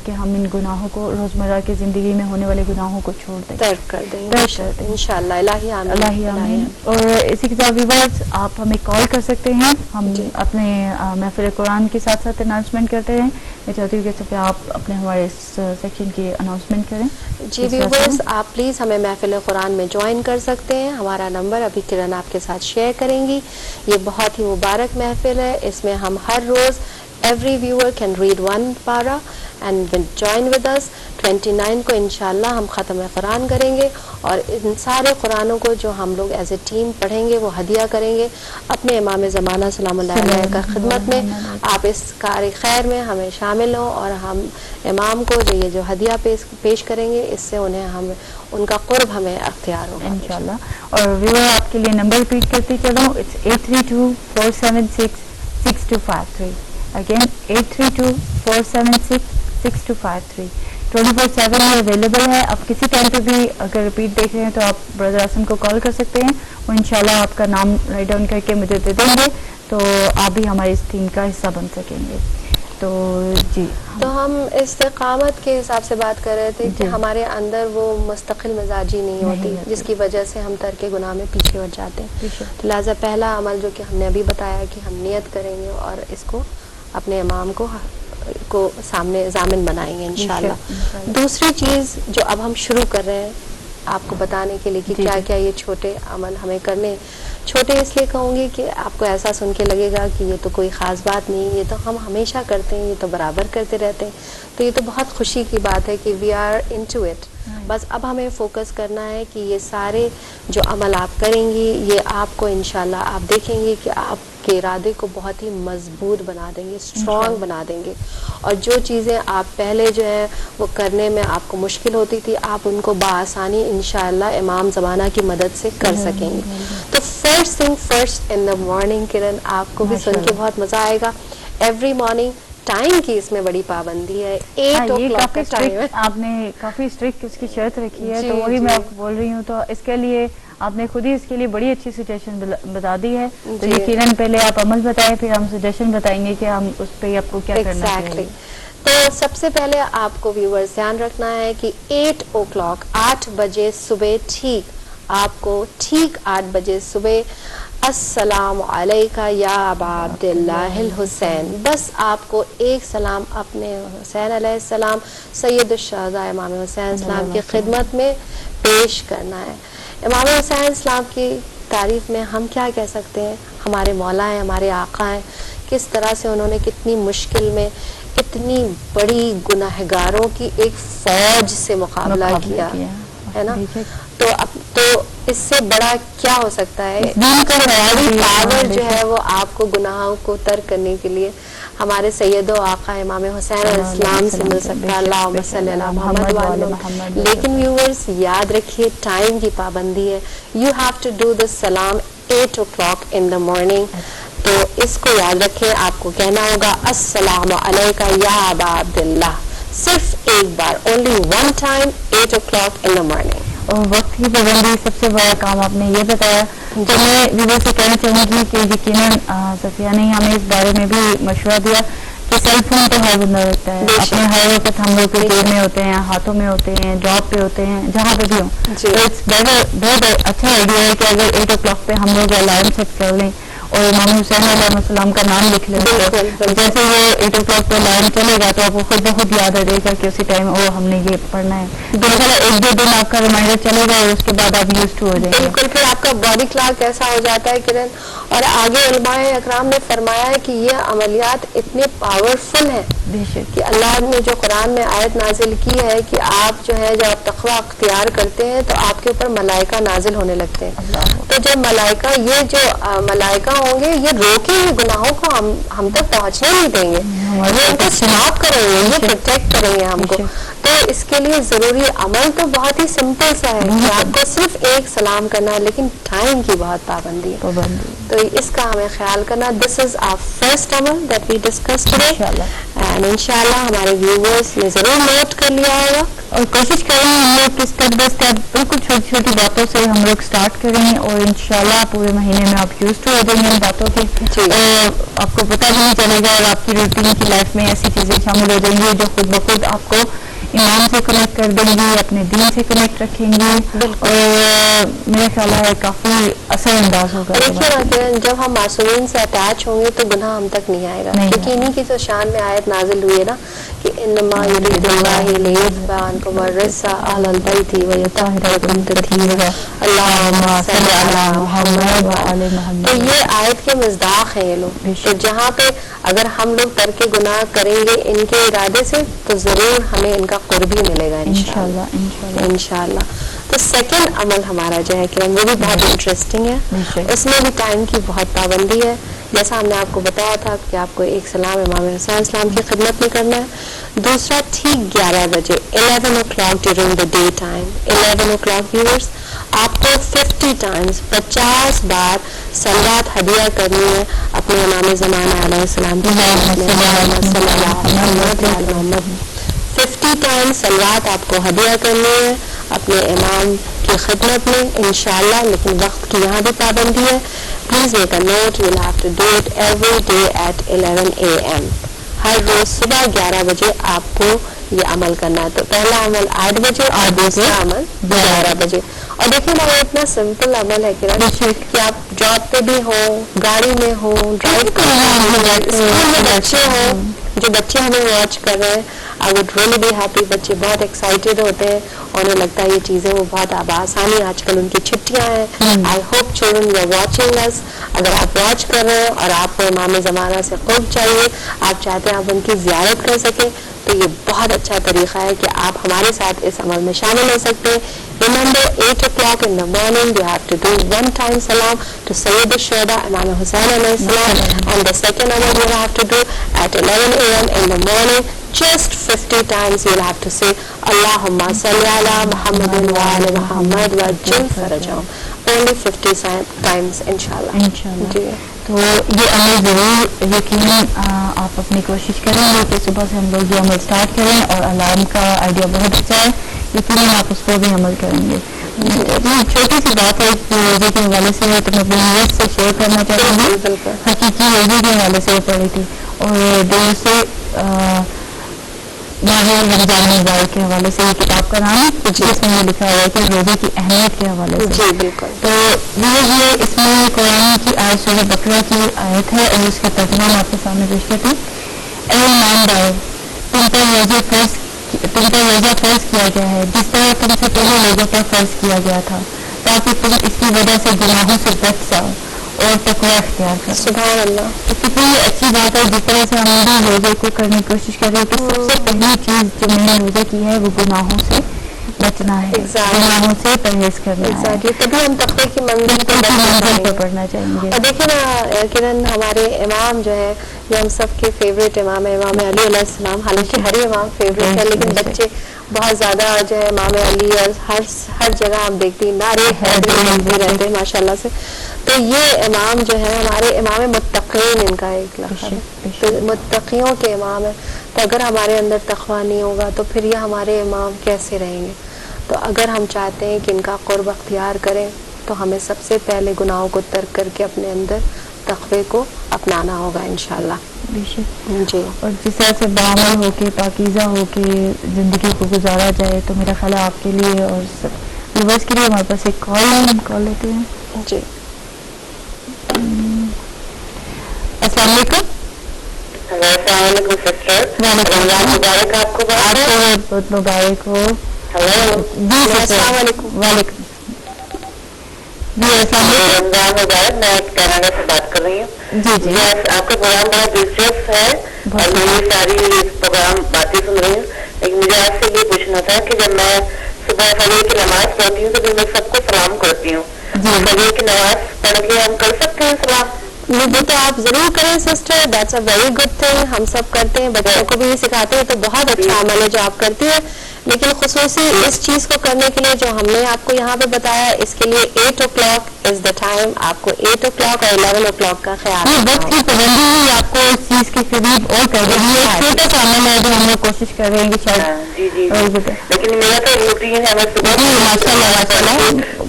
کہ ہم ان گناہوں کو, روزمرہ کی زندگی میں ہونے والے گناہوں کو چھوڑ دیں, ترک کر دیں انشاءاللہ. الہی آمین, الہی آمین. اور اسی کے ساتھ ویورز آپ ہمیں کال کر سکتے ہیں. ہم اپنے محفل قرآن کے ساتھ ساتھ اناؤنسمنٹ کرتے ہیں. میں چاہتی ہوں کہ آپ اپنے ہمارے اس سیکشن کی اناؤنسمنٹ کریں. جی ویورز, آپ پلیز ہمیں محفل قرآن میں جوائن کر سکتے ہیں. ہمارا نمبر ابھی کرن آپ کے ساتھ شیئر کریں گی. یہ بہت ہی مبارک محفل ہے. اس میں ہم ہر روز every viewer can read one para and will join with us. 29 کو انشاءاللہ ہم ختم قرآن کریں گے اور ان سارے قرآنوں کو جو ہم لوگ ایز اے ٹیم پڑھیں گے وہ ہدیہ کریں گے اپنے امام زمانہ سلام اللہ علیہ کا خدمت میں. آپ اس کار خیر میں ہمیں شامل ہوں اور ہم امام کو جو یہ جو ہدیہ پیش کریں گے اس سے انہیں ہم ان کا قرب ہمیں اختیار ہوگا انشاءاللہ. اور ویور آپ کے لیے نمبر ریپیٹ کرتی چلوں, اٹس 832-476-6253. اگین 832-476-6253. 24/7 میں اویلیبل ہے. آپ کسی ٹائم پہ بھی اگر ریپیٹ دیکھ رہے ہیں تو آپ برادر اعظم کو کال کر سکتے ہیں, وہ انشاءاللہ آپ کا نام رائٹ ڈاؤن کر کے مجھے دے دیں گے تو آپ بھی ہماری اس ٹیم کا حصہ بن سکیں گے. تو جی, تو ہم استقامت کے حساب سے بات کر رہے تھے کہ ہمارے اندر وہ مستقل مزاجی نہیں ہوتی جس کی وجہ سے ہم ترک گناہ میں پیچھے ہٹ جاتے ہیں. تو لہٰذا پہلا عمل جو کہ ہم نے ابھی بتایا کہ ہم نیت کریں گے اور اس کو اپنے امام کو سامنے ضامن بنائیں گے انشاءاللہ. دوسری چیز جو اب ہم شروع کر رہے ہیں آپ کو بتانے کے لیے کہ کیا کیا یہ چھوٹے عمل ہمیں کرنے, چھوٹے اس لیے کہوں گی کہ آپ کو ایسا سن کے لگے گا کہ یہ تو کوئی خاص بات نہیں, یہ تو ہم ہمیشہ کرتے ہیں, یہ تو برابر کرتے رہتے ہیں. تو یہ تو بہت خوشی کی بات ہے کہ وی آر انٹو اٹ. بس اب ہمیں فوکس کرنا ہے کہ یہ سارے جو عمل آپ کریں گی یہ آپ کو انشاءاللہ آپ دیکھیں گے کہ آپ کے ارادے کو بہت ہی مضبوط بنا دیں گے, اسٹرانگ بنا دیں گے. اور جو چیزیں آپ پہلے جو ہے وہ کرنے میں آپ کو مشکل ہوتی تھی آپ ان کو بآسانی انشاءاللہ امام زمانہ کی مدد سے کر سکیں گے. تو first thing first in the morning کرن آپ کو بھی سن کے بہت مزہ آئے گا. ایوری مارننگ ٹائم کی اس میں بڑی پابندی ہے, 8 o'clock کا ٹائم ہے. آپ نے کافی اسٹرکٹ اس کی شرط رکھی ہے تو وہی میں آپ کو بول رہی ہوں. تو اس کے لیے آپ نے خود ہی اس کے لیے بڑی اچھی سجیشن بتا دی ہے. تو یقیناً پہلے آپ عمل بتائیں پھر ہم سجیشن بتائیں گے کہ ہم اس پہ آپ کو کیا کرنا چاہیے. تو سب سے پہلے آپ کو ویورز دھیان رکھنا ہے کہ 8 o'clock 8 بجے صبح ٹھیک آپ کو ٹھیک 8 بجے صبح السلام علیکہ یا ابا عبداللہ الحسین, بس آپ کو ایک سلام اپنے حسین علیہ السلام سید الشہداء امام حسین السلام کی خدمت میں پیش کرنا ہے. امام حسین السلام کی تعریف میں ہم کیا کہہ سکتے ہیں, ہمارے مولا ہیں, ہمارے آقا ہیں, کس طرح سے انہوں نے کتنی مشکل میں اتنی بڑی گناہگاروں کی ایک فوج سے مقابلہ کیا ہے نا. تو اس سے بڑا کیا ہو سکتا ہے, پاور جو ہے وہ آپ کو گناہوں کو ترک کرنے کے لیے ہمارے سید و آقا امام حسین علیہ السلام سے مل سکتا ہے. اللہم صلی علی محمد وعلی محمد. لیکن ویورز یاد رکھیے ٹائم کی پابندی ہے. You have to do the سلام 8 o'clock in the morning. تو اس کو یاد رکھیں, آپ کو کہنا ہوگا السلام علیکہ یا ابا عبداللہ صرف ایک بار, only one time 8 o'clock in the morning. اور وقت کی پابندی سب سے بڑا کام آپ نے یہ بتایا. تو میں ویور سے کہنا چاہوں گی کہ یقیناً صفیہ نے ہمیں اس بارے میں بھی مشورہ دیا کہ سیل فون تو ہر بندہ رکھتا ہے, اپنے ہر وقت ہم لوگ کے جیب میں ہوتے ہیں, ہاتھوں میں ہوتے ہیں, جاب پہ ہوتے ہیں, جہاں پہ بھی ہوں. تو بہت اچھا آئیڈیا ہے کہ اگر 8 o'clock پہ ہم لوگ الارم سیٹ کر لیں اور امام حسین علیہ السلام کا نام لکھ لیں, جیسے وہ 8 o'clock پہ الارم چلے گا تو آپ کو خود بخود یاد آ جائے گا کہ اسی ٹائم ہم نے یہ پڑھنا ہے. ایک دو دن آپ کا ریمائنڈر چلے گا اور اس کے بعد آپ یوز ٹو ہو جائیں گے. بالکل, پھر آپ کا باڈی کلاک ایسا ہو جاتا ہے کرن. اور آگے علماء اکرام نے فرمایا ہے کہ یہ عملیات اتنے پاورفل ہیں کہ اللہ نے جو قرآن میں آیت نازل کی ہے کہ آپ جو ہے جب آپ تقوی اختیار کرتے ہیں تو آپ کے اوپر ملائکہ نازل ہونے لگتے ہیں. تو جب ملائکہ یہ جو ملائکہ ہوں گے یہ روکیں گے گناہوں کو, ہم تک پہنچنے نہیں دیں گے, یہ ان کو اسٹاپ کریں گے, یہ پروٹیکٹ کریں گے ہم کو. تو اس کے لیے ضروری عمل تو بہت ہی سمپل سا ہے کہ آپ کو صرف ایک سلام کرنا ہے, لیکن ٹائم کی بہت پابندی ہے. تو اس کا ہمیں خیال کرنا. دس از آور فرسٹ عمل that we discuss today, and انشاءاللہ ہمارے ویورز نے ضرور نوٹ کر لیا ہوگا. اور کوشش کریں ہم لوگ اسٹیپ بائی اسٹیپ بالکل چھوٹی چھوٹی باتوں سے ہم لوگ اسٹارٹ کریں اور انشاءاللہ پورے مہینے میں آپ یوز ٹو ہو جائیں گے ان باتوں کے. اور آپ کو پتہ نہیں چلے گا اور آپ کی روٹین کی لائف میں ایسی چیزیں شامل ہو جائیں گی جو خود بخود آپ کو ایمان سے کنیکٹ کر دیں گی, اپنے دین سے کنیکٹ رکھیں گی. اور میرا خیال ہے کافی اثر انداز ہوگا. دیکھیے نا کہ جب ہم معصومین سے اٹیچ ہوں گے تو گناہ ہم تک نہیں آئے گا, کیونکہ انہیں کی تو شان میں آیت نازل ہوئی ہے نا کہ انما یرید اللہ لیذهب عنکم الرجس اہل البیت ویطہرکم تطہیرا اللہم صل علی محمد وعلی محمد. تو یہ آیت کے مصداق ہیں یہ لوگ. تو جہاں پہ اگر ہم لوگ ترک گناہ کریں گے ان کے ارادے سے تو ضرور ہمیں ان کا قرب ہی ملے گا انشاءاللہ. تو سیکنڈ عمل ہمارا جو ہے کہ وہ بھی بہت انٹرسٹنگ ہے, اس میں بھی ٹائم کی بہت پابندی ہے. جیسا ہم نے آپ کو بتایا تھا کہ آپ کو ایک سلام امام حسین اسلام کی خدمت میں کرنا ہے. دوسرا ٹھیک 11 بجے 11 o'clock during the day time 11 o'clock viewers آپ کو 50 times 50 بار صلوات ہدیہ کرنی ہے اپنے امام زمانہ علیہ السلام کی. 50 times صلوات آپ کو ہدیہ کرنی ہے اپنے امام کی خدمت میں انشاءاللہ. لیکن وقت کی یہاں بھی پابندی ہے. Please make a note, you will have to do it every day at 11 AM. ہر روز صبح 11 بجے آپ کو یہ عمل کرنا ہے. تو پہلا عمل 8 بجے اور دوسرا عمل 11 بجے. اور دیکھیں نا یہ اتنا سمپل عمل ہے کہ آپ جاب پہ بھی ہوں, گاڑی میں ہوں, ڈرائیو کر رہے ہیں, اسکول میں بچے ہوں, جو بچے ہمیں واچ کر رہے ہیں I would really be happy. بچے بہت ایکسائٹیڈ ہوتے ہیں اور انہیں لگتا ہے یہ چیزیں وہ بہت آسانی, آج کل ان کی چھٹیاں ہیں. I hope children you are watching us. اگر آپ واچ کر رہے ہیں اور آپ کو امام زمانہ سے قرب چاہیے, آپ چاہتے ہیں آپ ان کی زیارت کر سکیں, تو یہ بہت اچھا طریقہ ہے کہ آپ ہمارے ساتھ اس عمل میں شامل ہو سکتے ہیں. Remember 8 o'clock in the morning you have to do one time salam to Sayyid al-Shuhada Imam Hussain alayhi salam, and the second amal you have to do at 11 AM in the morning. Just 50 times you'll have to say Allahumma salli ala Muhammadin wa ala Muhammad wa ajil farajahum. Only 50 times inshallah. جی تو یہ عمل ضرور یقیناً آپ اپنی کوشش کریں گے کہ صبح سے ہم لوگ یہ عمل اسٹارٹ کریں, اور الارم کا آئیڈیا بہت اچھا ہے, یقیناً آپ اس پر بھی عمل کریں گے. چھوٹی سی بات ہے روزے کے حوالے سے ہے, تو میں اپنی نیت سے شیئر کرنا چاہوں گی. حقیقی روزے کے حوالے سے پڑھی تھی, اور دوسرے ماہ رمضان مبارک کے حوالے سے یہ کتاب کا نام ہے, جس میں یہ لکھا ہوا ہے کہ روزے کی اہمیت کے حوالے سے. جی بالکل. تو یہ اس میں قرآن کی آیت سورہ بقرہ کی آیت ہے, اور اس کا ترجمہ میں آپ کے سامنے پیش کرتی ہوں. اے ایماندار, تم پر روزہ فرض کیا گیا ہے جس طرح تم سے پہلے لوگوں پر فرض کیا گیا تھا, تاکہ تم اس کی وجہ سے گناہوں سے بچ جاؤ اور تقویٰ اختیار کرو. سبحان اللہ. کتنی اچھی بات ہے. جس طرح سے ہم بھی روزے کو کرنے کی کوشش کر رہے ہیں کہ سب سے پہلی چیز جو میں نے روزے کی ہے وہ گناہوں سے بچنا ہے, گناہوں سے پرہیز کرنا ہے. تبھی ہم تقوی کی منزل پر پڑھنا چاہیں گے. اور دیکھیں نا کرن, ہمارے امام جو ہے یہ ہم سب کے فیوریٹ امام ہے, امام علی علیہ السلام. حالانکہ ہر امام فیوریٹ ہے, لیکن بچے بہت زیادہ جو ہے امام علی اور ہر جگہ ہم دیکھتے ہیں نعرے رہتے ہیں ماشاء اللہ سے. تو یہ امام جو ہے ہمارے امام متقین, ان کا ایک لقب ہے, تو متقیوں کے امام ہے. تو اگر ہمارے اندر تقویٰ نہیں ہوگا تو پھر یہ ہمارے امام کیسے رہیں گے. تو اگر ہم چاہتے ہیں کہ ان کا قرب اختیار کریں تو ہمیں سب سے پہلے گناہوں کو ترک کر کے اپنے اندر تقوی کو اپنانا ہوگا انشاءاللہ. جی, اور جس طرح سے بعمل ہو کے پاکیزہ ہو کے زندگی کو گزارا جائے, تو میرا خیال ہے آپ کے لیے اور ویورز کے لیے ہمارے پاس ایک کال لیتے ہیں. جی السلام علیکم. السلام علیکم سسٹر, رمضان مبارک آپ کو. بہت مبارک ہو. جی السلام علیکم. وعلیکم. جی السلام علیکم. رمضان مبارک. میں کینیڈا سے بات کر رہی ہوں. جی آپ کا پروگرام بہت دلچسپ ہے اور میں یہ ساری پروگرام باتیں سن رہی ہوں. لیکن مجھے آپ سے یہ پوچھنا تھا کہ جب میں صبح فجر کی نماز پڑھتی ہوں تو پھر میں سب کو سلام کرتی ہوں. فجر کی نماز پڑھ کے ہم کر سکتے ہیں سلام؟ وہ تو آپ ضرور کریں sister, that's a very good thing. ہم سب کرتے ہیں, بچوں کو بھی یہ سکھاتے ہیں, تو بہت اچھا عمل ہے جو آپ کرتی ہیں. لیکن خصوصی اس چیز کو کرنے کے لیے جو ہم نے آپ کو یہاں پہ بتایا, اس کے لیے 8 o'clock از دا ٹائم. آپ کو 8 o'clock اور 11 o'clock کا خیال ہے. وقت کی پابندی ہی آپ کو اس چیز کے قریب اور کر رہی ہے. چھوٹا سا عمل ہے جو ہم لوگ کوشش کر رہے ہیں کہ شاید. جی لیکن میرا تو روٹین ہے, میں صبح ماشاء اللہ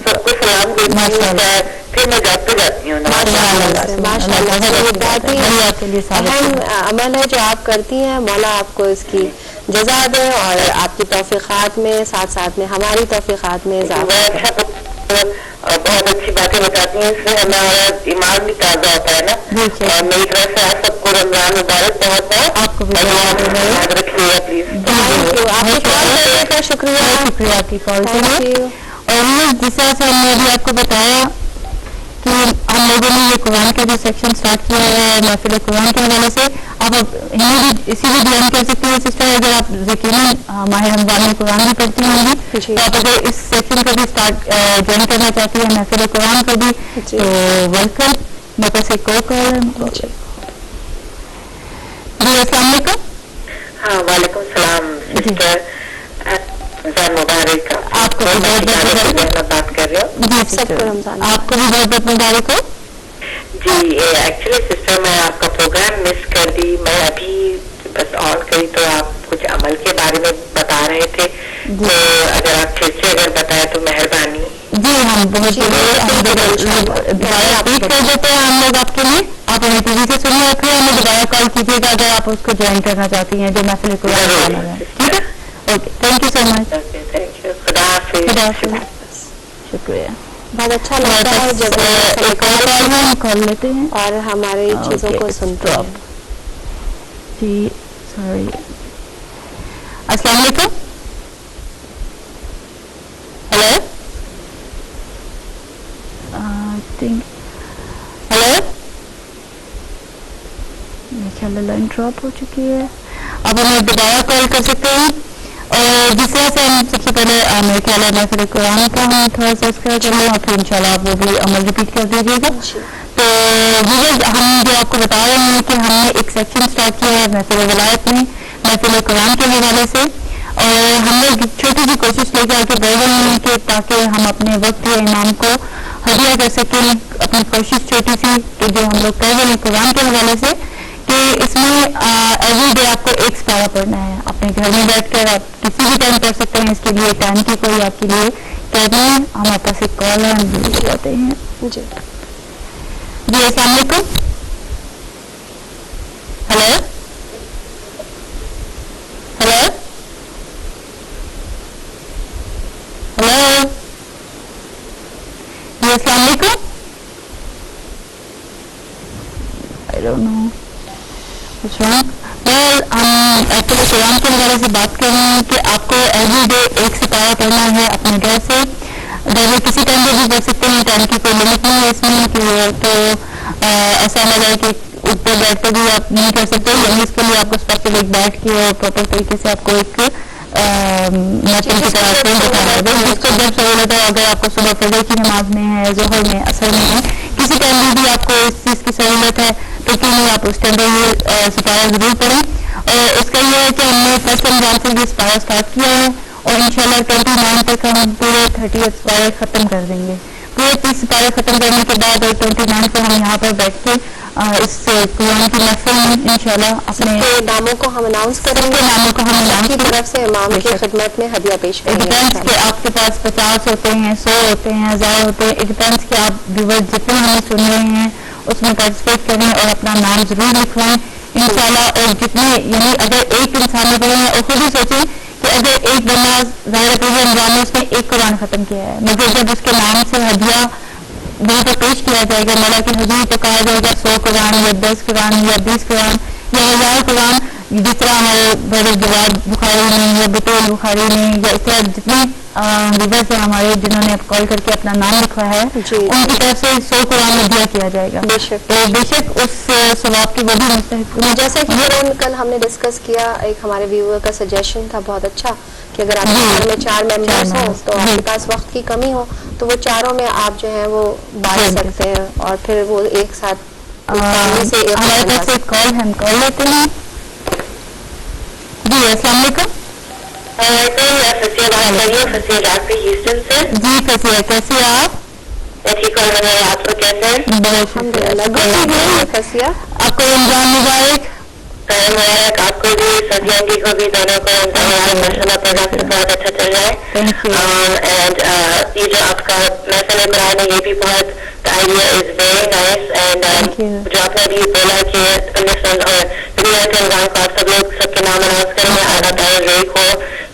سب کو سلام کرتی ہوں, پھر میں جاتے جاتی ہوں. ماشاء اللہ اہم عمل ہے جو آپ کرتی ہیں. مولا آپ کو اس کی جزا دے اور آپ کی توفیقات میں ساتھ ساتھ میں ہماری توفیقات میں اضافہ. اور بہت اچھی باتیں بتاتی ہیں. اس سے ہمارا ایمان بھی تازہ ہوتا ہے نا. اور میری طرف سے آپ سب کو رمضان مبارک بہت بہت. آپ کو بھی یاد رکھیے گا پلیز. آپ کو کال کرنے کا شکریہ. شکریہ آپ کی کال کے لیے. اور جس طرح سے ہم نے ابھی آپ کو بتایا کہ ہم لوگوں نے یہ قرآن کا جو سیکشن اسٹارٹ کیا ہے محفل قرآن کے حوالے سے, آپ اسی بھی بیان کر سکتے ہیں سسٹر, اگر آپ یقیناً ماہ رمضان میں قرآن بھی پڑھتی ہوں گی تو آپ اگر اس سیکشن کو بھی اسٹارٹ جوائن کرنا چاہتی ہیں محفل قرآن کو بھی تو ویلکم. میرے پاس ایک اور کال ہے. جی السلام علیکم. ہاں وعلیکم السلام سسٹر. رمضان مبارک. آپ کو بھی بہت بہت بات کر رہے ہو. جی سب کو رمضان آپ کو بھی بہت بہت مبارک ہو. جی ایکچولی سسٹر میں آپ کا پروگرام مس کر دی. میں ابھی بس آن کری تو آپ کچھ عمل کے بارے میں بتا رہے تھے تو اگر آپ پھر سے اگر بتائیں تو مہربانی. جی ہم بہت ریپیٹ کر دیتے ہیں ہم لوگ آپ کے لیے. آپ ہمیں ٹی وی سے سنیے اور پھر ہمیں دوبارہ کال کیجیے گا اگر آپ اس کو جوائن کرنا چاہتی ہیں جو محفل قرآن ہے. ٹھیک ہے, اوکے, تھینک یو سو مچ. خدا حافظ. شکریہ. بہت اچھا لگتا ہے جب ہم کال لیتے ہیں اور ہماری چیزوں کو سنتے ہیں. جی سوری. السلام علیکم. ہیلو ہیلو, میرے خیال لائن ڈراپ ہو چکی ہے. اب ہمیں دوبارہ کال کر سکتے ہیں. اور جس طرح سے ہم سب سے پہلے میرے خیال ہے محفل قرآن کا ہم تھوڑا سا سبسکرائب کر لیں اور پھر انشاءاللہ آپ وہ بھی عمل ریپیٹ کر دیجیے گا. تو ہم جو آپ کو بتا رہے ہیں کہ ہم نے ایک سیکشن اسٹارٹ کیا ہے محفل ولایت میں محفل قرآن کے حوالے سے, اور ہم نے چھوٹی سی کوشش لے کے آگے بڑھ رہے ہیں کہ تاکہ ہم اپنے وقت یا امام کو ہدیہ کر سکیں. اپنی کوشش چھوٹی سی کہ جو ہم لوگ کر رہے ہیں قرآن کے حوالے سے کہ اس میں ایوری ڈے آپ کو ایک سپارہ پڑھنا ہے. اپنے گھر میں بیٹھ کر آپ کسی بھی ٹائم پڑھ سکتے ہیں. اس کے لیے ٹائم کی کوئی آپ کے لیے کہہ دیں. ہمارے پاس ایک کال ہے, ہم بھول جاتے ہیں. جی جی السلام علیکم. Hello hello hello. جی السلام علیکم. I don't know what's wrong. ہم ایکچولی قرآن کے حوالے سے بات کر رہے ہیں کہ آپ کو ایوری ڈے ایک سپارہ پڑھنا ہے اپنے گھر سے. اگر کسی ٹائم پہ بھی پڑھ سکتے ہیں, ٹائم کی کوئی لمٹ نہیں ہے اس میں کہ تو ایسا نہ جائے کہ اوپر بیٹھ کر بھی آپ نہیں کر سکتے. یعنی اس کے لیے آپ کو اسپیشل ایک بیٹھ کے اور پراپر طریقے سے آپ کو ایک میٹنگ کی طرح سے بتانا ہوگا جس کو جب سہولت ہے. اگر آپ کو صبح فجر کی نماز میں ہے, ظہر میں, عصر میں ہے, کسی ٹائم بھی آپ کو اس چیز کی سہولت ہے تو کیوں نہیں آپ اس ٹائم پہ یہ سپارہ ضرور پڑھیں. اور اس کا یہ ہے کہ ہم نے فرسٹ رمضان سے یہ سپارہ اسٹارٹ کیا ہے اور انشاءاللہ 29 تک ہم پورے 30 سپارے ختم کر دیں گے. پورے 30 سپارے ختم کرنے کے بعد اور 29 کو ہم یہاں پر بیٹھ کے اس قرآن کی محفل میں انشاءاللہ اپنے ناموں کو ہم اناؤنس کریں گے. ناموں کو ہم اناؤنس کی طرف سے امام کی خدمت میں ہدیہ پیش کریں گے. کہ آپ کے پاس 50 ہوتے ہیں, 100 ہوتے ہیں, 1000 ہوتے ہیں. اٹ ڈیپینڈس کہ آپ ویورز جتنے ہمیں سن رہے ہیں اس میں پارٹیسپیٹ کریں اور اپنا نام ضرور لکھوائیں انشاءاللہ. اور جتنے یعنی اگر ایک انسان نے پڑھے ہیں اور خود ہی سوچیں کہ اگر ایک بندہ ظاہر پورے رمضان میں اس نے ایک قرآن ختم کیا ہے, مگر جب اس کے نام سے ہدیہ وہاں پر پیش کیا جائے گا مولا کی حضور تو کہا جائے گا 100 قرآن یا 10 قرآن یا 20 قرآن یا 1000 قرآن, جس طرح ہمارے بڑے جواد بخاری نے یا بطول بخاری نے یا اس طرح جتنے لیڈرز ہیں ہمارے جنہوں نے کال کر کے اپنا نام لکھا ہے ان کی طرف سے 100 قرآن ہدیہ کیا جائے گا. تو بے شک اس ثواب کی وہ بھی مستحق. جیسا کہ کل ہم نے ڈسکس کیا, ایک ہمارے ویور کا سجیشن تھا بہت اچھا کہ اگر آپ کے گھر میں 4 ممبرس ہوں تو آپ کے پاس وقت کی کمی ہو تو وہ چاروں میں آپ جو ہیں وہ بانٹ سکتے ہیں اور پھر وہ ایک ساتھ ہمارے پاس ایک کال ہم کال لیتے ہیں. جی السلام علیکم. فصیح بات کر رہی ہوں, فصیح ڈاکٹر ہیوسٹن سے. جی فصیح کیسی ہیں آپ؟ میں ٹھیک ہوں, آپ کو کیسے ہیں؟ بہت شکریہ. فصیح آپ کو رمضان مبارک. مبارک آپ کو بھی, سبھی آنٹی کو بھی, دونوں کو ماشاء اللہ پروگرام بہت اچھا چل رہا ہے. اینڈ یہ جو آپ کا محفل عمران ہے یہ بھی بہت idea is very nice. And جو آپ نے ابھی بولا کہ رمضان کو آپ سب لوگ سب کے نام اناؤنس کریں گے, آنا ہے ویری کو,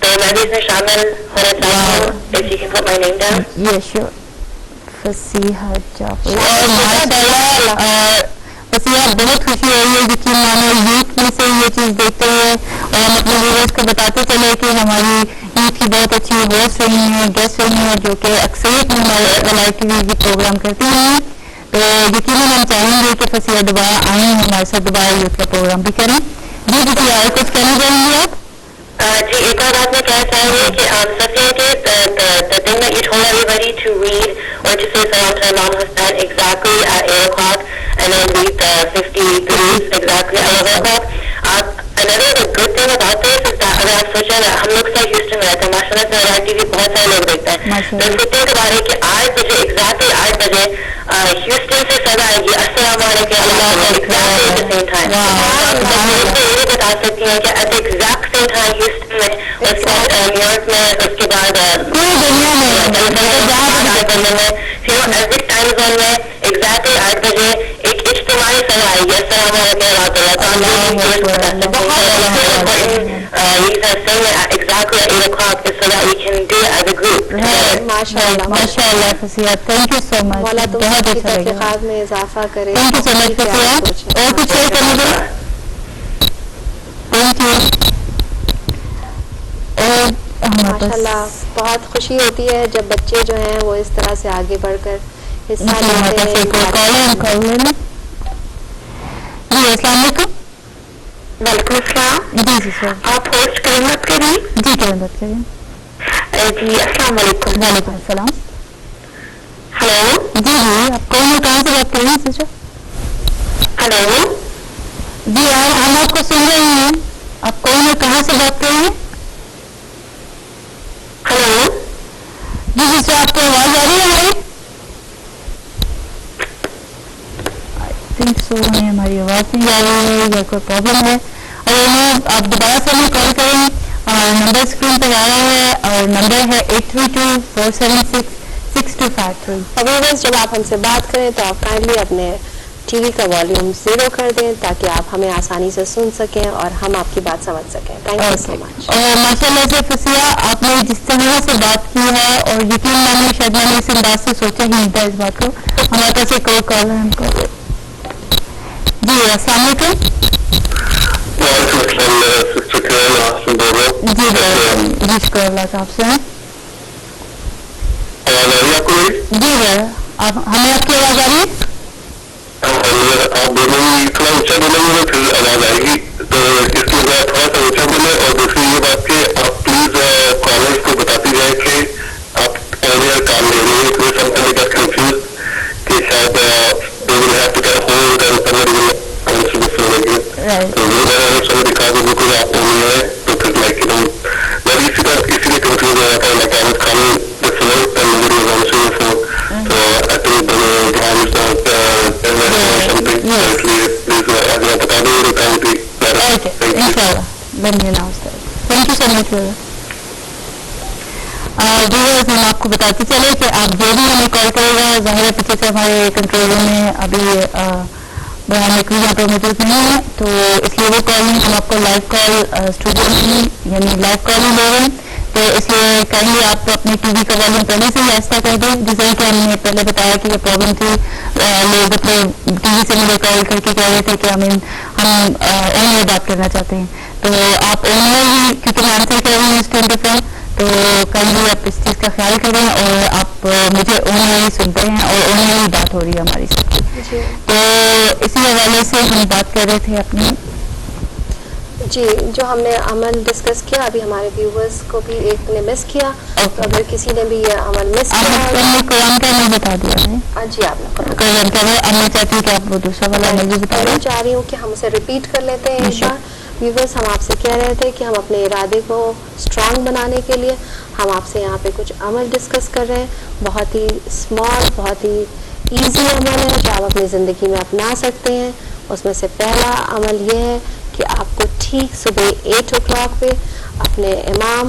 تو میں بھی اس میں شامل ہونا چاہتا ہوں. If you can put my name down. Yeah, sure. فصیحہ جعفر. فصیحہ بہت خوشی ہو رہی ہے یقین مانو یوتھ میں سے یہ چیز دیکھتے ہوئے, اور ہم اپنے ویورز کو بتاتے چلے کہ ہماری یوتھ کی بہت اچھی ہوسٹ رہی ہیں, گیسٹ رہی ہیں, جو کہ اکثریت میں ہمارے لائف ٹی وی پروگرام کرتی ہیں. تو یقیناً ہم چاہیں گے کہ فصیحہ دوبارہ آئیں, ہمارے ساتھ دوبارہ یوتھ کا پروگرام بھی کریں. جی فصیحہ اور کچھ کہنا چاہیں گے آپ؟ جی ایک اور بات میں کہنا چاہوں گی کہ صفیہ کے the thing that you told everybody to read or to say salam to Imam Hussain exactly at 8 o'clock and then read the 50 duruds exactly at 11 o'clock. Another good thing about this is that اگر آپ سوچیں ہم لوگ سر ہیوسٹن میں رہتے ہیں, ماشاء اللہ سے ٹی وی بہت سارے لوگ دیکھتے ہیں, تو اس کو think about it کہ 8 بجے ایگزیکٹلی 8 بجے ہیوسٹن سے صدا آئے گی السلام علیکم exactly at the same time. یہ بتا سکتی ہیں کہ at the exact same time Houston میں, اس کے بعد نیو یارک میں, اس کے بعد پوری دنیا میں ایوری ٹائم زون میں ایگزیکٹلی 8 بجے ایک اجتماعی صدا آئے گی السلام علیکم ورحمۃ اللہ. exactly at 8 o'clock so that we can do it as a group. ماشاءاللہ فصیحہ, thank you so much. مولا تم کی تحقیقات میں اضافہ کرے. Thank you so much فصیحہ. اور کچھ شیئر کرنے کے لیے thank you. اور ماشاءاللہ بہت خوشی ہوتی ہے جب بچے جو ہیں وہ اس طرح سے آگے بڑھ کر حصہ لیتے ہیں. جی السلام علیکم. وعلیکم السلام. جی جی سر آپ ہوسٹ کریں بات کریے. جی کریں بات کریے. جی السلام علیکم. وعلیکم السلام. ہلو. جی جی آپ کون ہے, کہاں سے بات کر رہے ہیں سر؟ ہلو. جی ہم آپ کو سن رہے ہیں. آپ کون ہے, کہاں سے بات کر رہے ہیں؟ ہلو. جی جی سر آپ کو آواز آ رہی ہے ہماری؟ سو ہمیں ہماری آواز نہیں آ رہی ہے یا کوئی پرابلم ہے, اور انہیں آپ دوبارہ سے ہمیں کال کریں. نمبر اسکرین پر آ رہا ہے اور نمبر ہے 8324766253. ابھی بس جب آپ ہم سے بات کریں تو آپ کائنڈلی اپنے ٹی وی کا والیوم 0 کر دیں تاکہ آپ ہمیں آسانی سے سن سکیں اور ہم آپ کی بات سمجھ سکیں. تھینک یو سو مچ. اور ماشاء اللہ سے فصیحہ آپ نے جس طرح سے بات کی ہے, اور یقین میں نے شاید میں نے اس انداز سے سوچا ہی نہیں تھا اس بات کو. ہمارے پاس ایک اور کال ہے, ہم کو. جی السلام علیکم. جی جی شکر اللہ کا. آپ سے ہیں جی آپ ہمیں آپ کی آواز آ رہی ہے؟ آپ بولیں تھوڑا اونچا بولیں گے پھر آواز آئے گی, تو اس لیے تھوڑا سا اونچا بولیں. اور دوسری یہ بات کہ آپ پلیز کالرز کو بتاتی جائیں کہ آپ اونر کام لے رہے ہیں, پھر سم ٹائم گیٹ کنفیوز کہ شاید they will have to get hold and somebody will answer the phone again. تو وہ اگر somebody calls and because آپ اونر ہیں تو پھر like میں بھی اسی لیے کنفیوز ہو جاتا ہے. like I was calling the phone and nobody was answering the phone. So I think the line is not something slightly please اگر بتا دیں تو kind be better. Okay, inshallah. Let me announce that. Thank you so much. Viewers ہم آپ کو بتاتے چلے کہ آپ جو بھی ہمیں کال کرے گا, ظاہر ہے پیچھے سے ہمارے کنٹرول روم میں ابھی بیان نقوی یہاں پہ موجود نہیں ہے, تو اس لیے وہ کال نہیں, ہم آپ کو لائیو کال اسٹوڈیو میں یعنی لائیو کال ہی لے رہے ہیں. تو اس لیے کائنڈلی آپ اپنے ٹی وی کا والیوم پہلے سے ہی آہستہ کر دیں. جیسے کہ ہم نے پہلے بتایا کہ یہ پرابلم تھی, لوگ اپنے ٹی وی سے مجھے کال کر کے کہہ رہے تھے کہ ہم آن میں بات کرنا چاہتے ہیں. تو آپ آن ہی, کیونکہ میں آنسر کر رہی ہوں اس ٹائم پہ فون, تو کائنڈلی آپ اس چیز کا خیال کریں اور آپ مجھے آن ہی سنتے ہیں اور آن ہی بات ہو رہی ہے ہماری سب کی. تو اسی حوالے سے ہم بات کر رہے تھے اپنی. جی جو ہم نے عمل ڈسکس کیا, ابھی ہمارے ویورز کو بھی ایک نے مس کیا, تو اگر کسی نے بھی یہ عمل مس کیا ہے قرآن کا میں بتا دیا ہے. جی آپ نے قرآن کا میں چاہتی ہوں کہ آپ وہ دوسرا والا میں بھی بتا میں چاہ رہی ہوں کہ ہم اسے ریپیٹ کر لیتے ہیں ایک بار. ویورز ہم آپ سے کہہ رہے تھے کہ ہم اپنے ارادے کو اسٹرانگ بنانے کے لیے ہم آپ سے یہاں پہ کچھ عمل ڈسکس کر رہے ہیں. بہت ہی اسمال, بہت ہی ایزی عمل ہے جو آپ اپنی زندگی میں اپنا سکتے ہیں. اس میں سے پہلا عمل یہ ہے کہ آپ کو ٹھیک صبح 8 o'clock پہ اپنے امام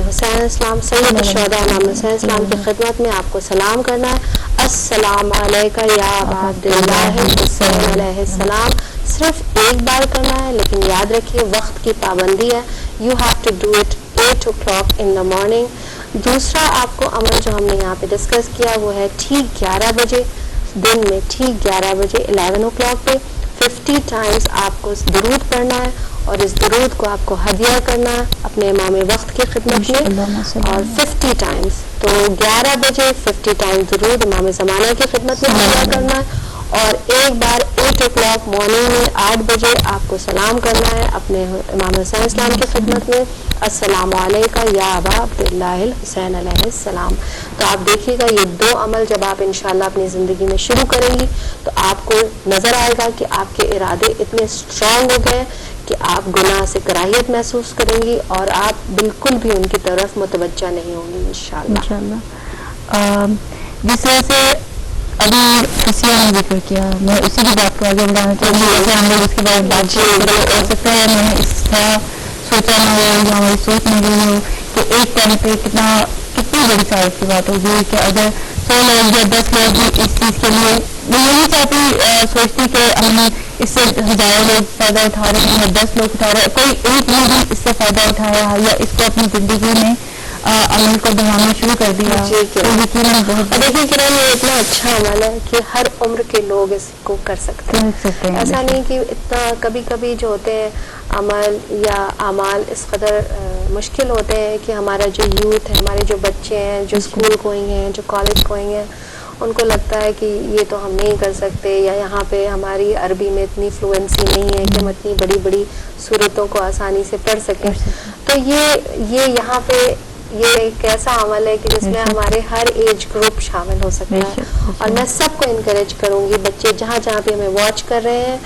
حسین اسلام سید الشہداء امام حسین اسلام کی خدمت میں آپ کو سلام کرنا ہے. السلام علیکم یا ابا عبداللہ حسین علیہ السلام. صرف ایک بار کرنا ہے, لیکن یاد رکھیے وقت کی پابندی ہے. You have to do it 8 o'clock in the morning. دوسرا آپ کو عمل جو ہم نے یہاں پہ ڈسکس کیا وہ ہے ٹھیک 11 بجے دن میں، ٹھیک 11 بجے 11 o'clock پہ 50 ٹائمز آپ کو درود پڑھنا ہے، اور اس درود کو آپ کو ہدیہ کرنا ہے اپنے امام وقت کی خدمت میں، اور 50 ٹائمز، تو 11 بجے 50 ٹائمز درود امام زمانہ کی خدمت میں ہدیہ کرنا ہے، اور ایک بار 8 o'clock مارننگ میں 8 بجے آپ کو سلام کرنا ہے اپنے امام حسین اسلام کی خدمت میں، السلام علیکم یا ابا عبداللہ الحسین علیہ السلام. تو آپ دیکھیے گا یہ 2 عمل جب آپ انشاءاللہ اپنی زندگی میں شروع کریں گی تو آپ کو نظر آئے گا کہ آپ کے ارادے اتنے اسٹرانگ ہو گئے کہ آپ گناہ سے کراہیت محسوس کریں گی اور آپ بالکل بھی ان کی طرف متوجہ نہیں ہوں گی انشاءاللہ. جس طرح سے ابھی کسی نے ذکر کیا، میں اسی کی بات کو آگے بڑھانا چاہوں گی. جیسے ہم لوگ اس کے بارے میں بات ہو سکتا ہے میں اس طرح سوچا نہ ہو یا ہماری سوچ میں گئی ہو کہ ایک ٹائم پہ کتنی بڑی سعادت کی بات ہوگی کہ اگر 100 لوگ یا 10 لوگ بھی اس چیز کے لیے، میں یہ نہیں چاہتی سوچتی کہ ہم اس سے ہزاروں لوگ فائدہ اٹھا رہے ہیں یا 10 لوگ اٹھا رہے ہیں، کوئی ایک لوگ بھی اس سے فائدہ اٹھایا یا اس کو اپنی زندگی میں عمل کو بڑھانا شروع کر دیا. دیکھیے کرام یہ اتنا اچھا عمل ہے کہ ہر عمر کے لوگ اس کو کر سکتے ہیں. ایسا نہیں کہ اتنا کبھی کبھی جو ہوتے ہیں عمل یا اعمال اس قدر مشکل ہوتے ہیں کہ ہمارا جو یوتھ ہے، ہمارے جو بچے ہیں جو اسکول گوئنگ ہیں، جو کالج گوئنگ ہیں، ان کو لگتا ہے کہ یہ تو ہم نہیں کر سکتے، یا یہاں پہ ہماری عربی میں اتنی فلوئنسی نہیں ہے کہ ہم اتنی بڑی بڑی صورتوں کو آسانی سے پڑھ سکیں. تو یہ یہاں پہ یہ ایک ایسا عمل ہے کہ جس میں ہمارے ہر ایج گروپ شامل ہو سکتا ہے. اور میں سب کو انکریج کروں گی، بچے جہاں جہاں پہ ہمیں واچ کر رہے ہیں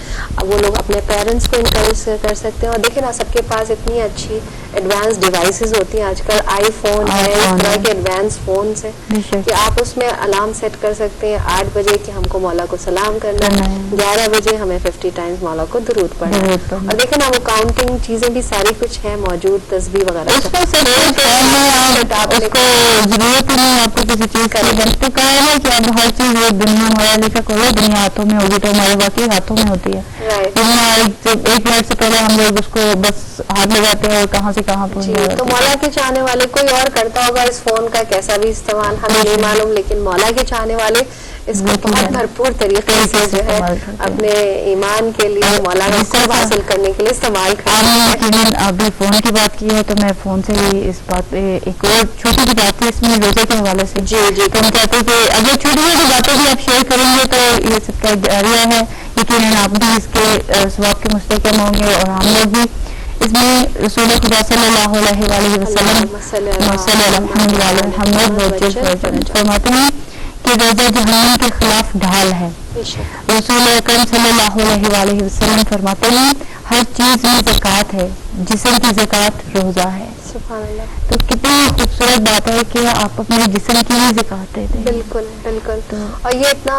وہ لوگ اپنے پیرنٹس کو انکریج کر سکتے ہیں. اور دیکھیں نا سب کے پاس اتنی اچھی ایڈوانس ڈیوائسز ہوتی ہیں آج کل، آئی فون ہے، اس طرح کے ایڈوانس فونس ہیں کہ آپ اس میں الارم سیٹ کر سکتے ہیں 8 بجے کہ ہم کو مولا کو سلام کرنا ہے، 11 بجے ہمیں 50 ٹائمز مولا کو درود پڑھنا ہے. اور دیکھیں نا وہ کاؤنٹنگ چیزیں بھی ساری کچھ ہیں موجود، تسبیح وغیرہ اس کو ضرورت ہی نہیں آپ کو کسی چیز کا. تو کہا ہے کہ اب ہر چیز وہ دنیا ہمارا لے کر کرو، دنیا ہاتھوں میں ہوگی تو ہمارے واقعی ہاتھوں میں ہوتی ہے. دنیا ایک منٹ سے پہلے ہم لوگ اس کو بس ہاتھ لگاتے ہیں اور کہاں سے کہاں پہنچ جاتے ہیں. تو مولا کے چاہنے والے کوئی اور کرتا ہوگا اس فون کا کیسا بھی استعمال ہمیں نہیں معلوم، لیکن مولا کے چاہنے والے اس کو بہت بھرپور طریقے سے جو ہے اپنے ایمان کے لیے مولا کا قرب حاصل کرنے کے لیے استعمال کرتے ہیں. ابھی فون کی بات کی ہے تو میں فون سے ہی اس بات پہ ایک اور چھوٹی سی بات تھی اس میں روزے کے حوالے سے. تو ہم کہتے ہیں کہ اگر چھوٹی چھوٹی باتیں بھی آپ شیئر کریں گے تو یہ سب کا ذریعہ ہے، یقیناً آپ بھی اس کے ثواب کے مستحکم ہوں گے اور ہم لوگ بھی. اس میں رسول خدا صلی اللہ علیہ وآلہ وسلم فرماتے ہیں کہ روزہ جہنم کے خلاف ڈھال ہے. رسول اکرم صلی اللہ علیہ وآلہ وسلم فرماتے ہیں ہر چیز میں زکوٰۃ ہے، جسم کی زکوٰۃ روزہ ہے. تو کتنی خوبصورت بات ہے کہ آپ اپنے جسم کی بھی زکوٰۃ دیتے ہیں. بالکل بالکل. اور یہ اتنا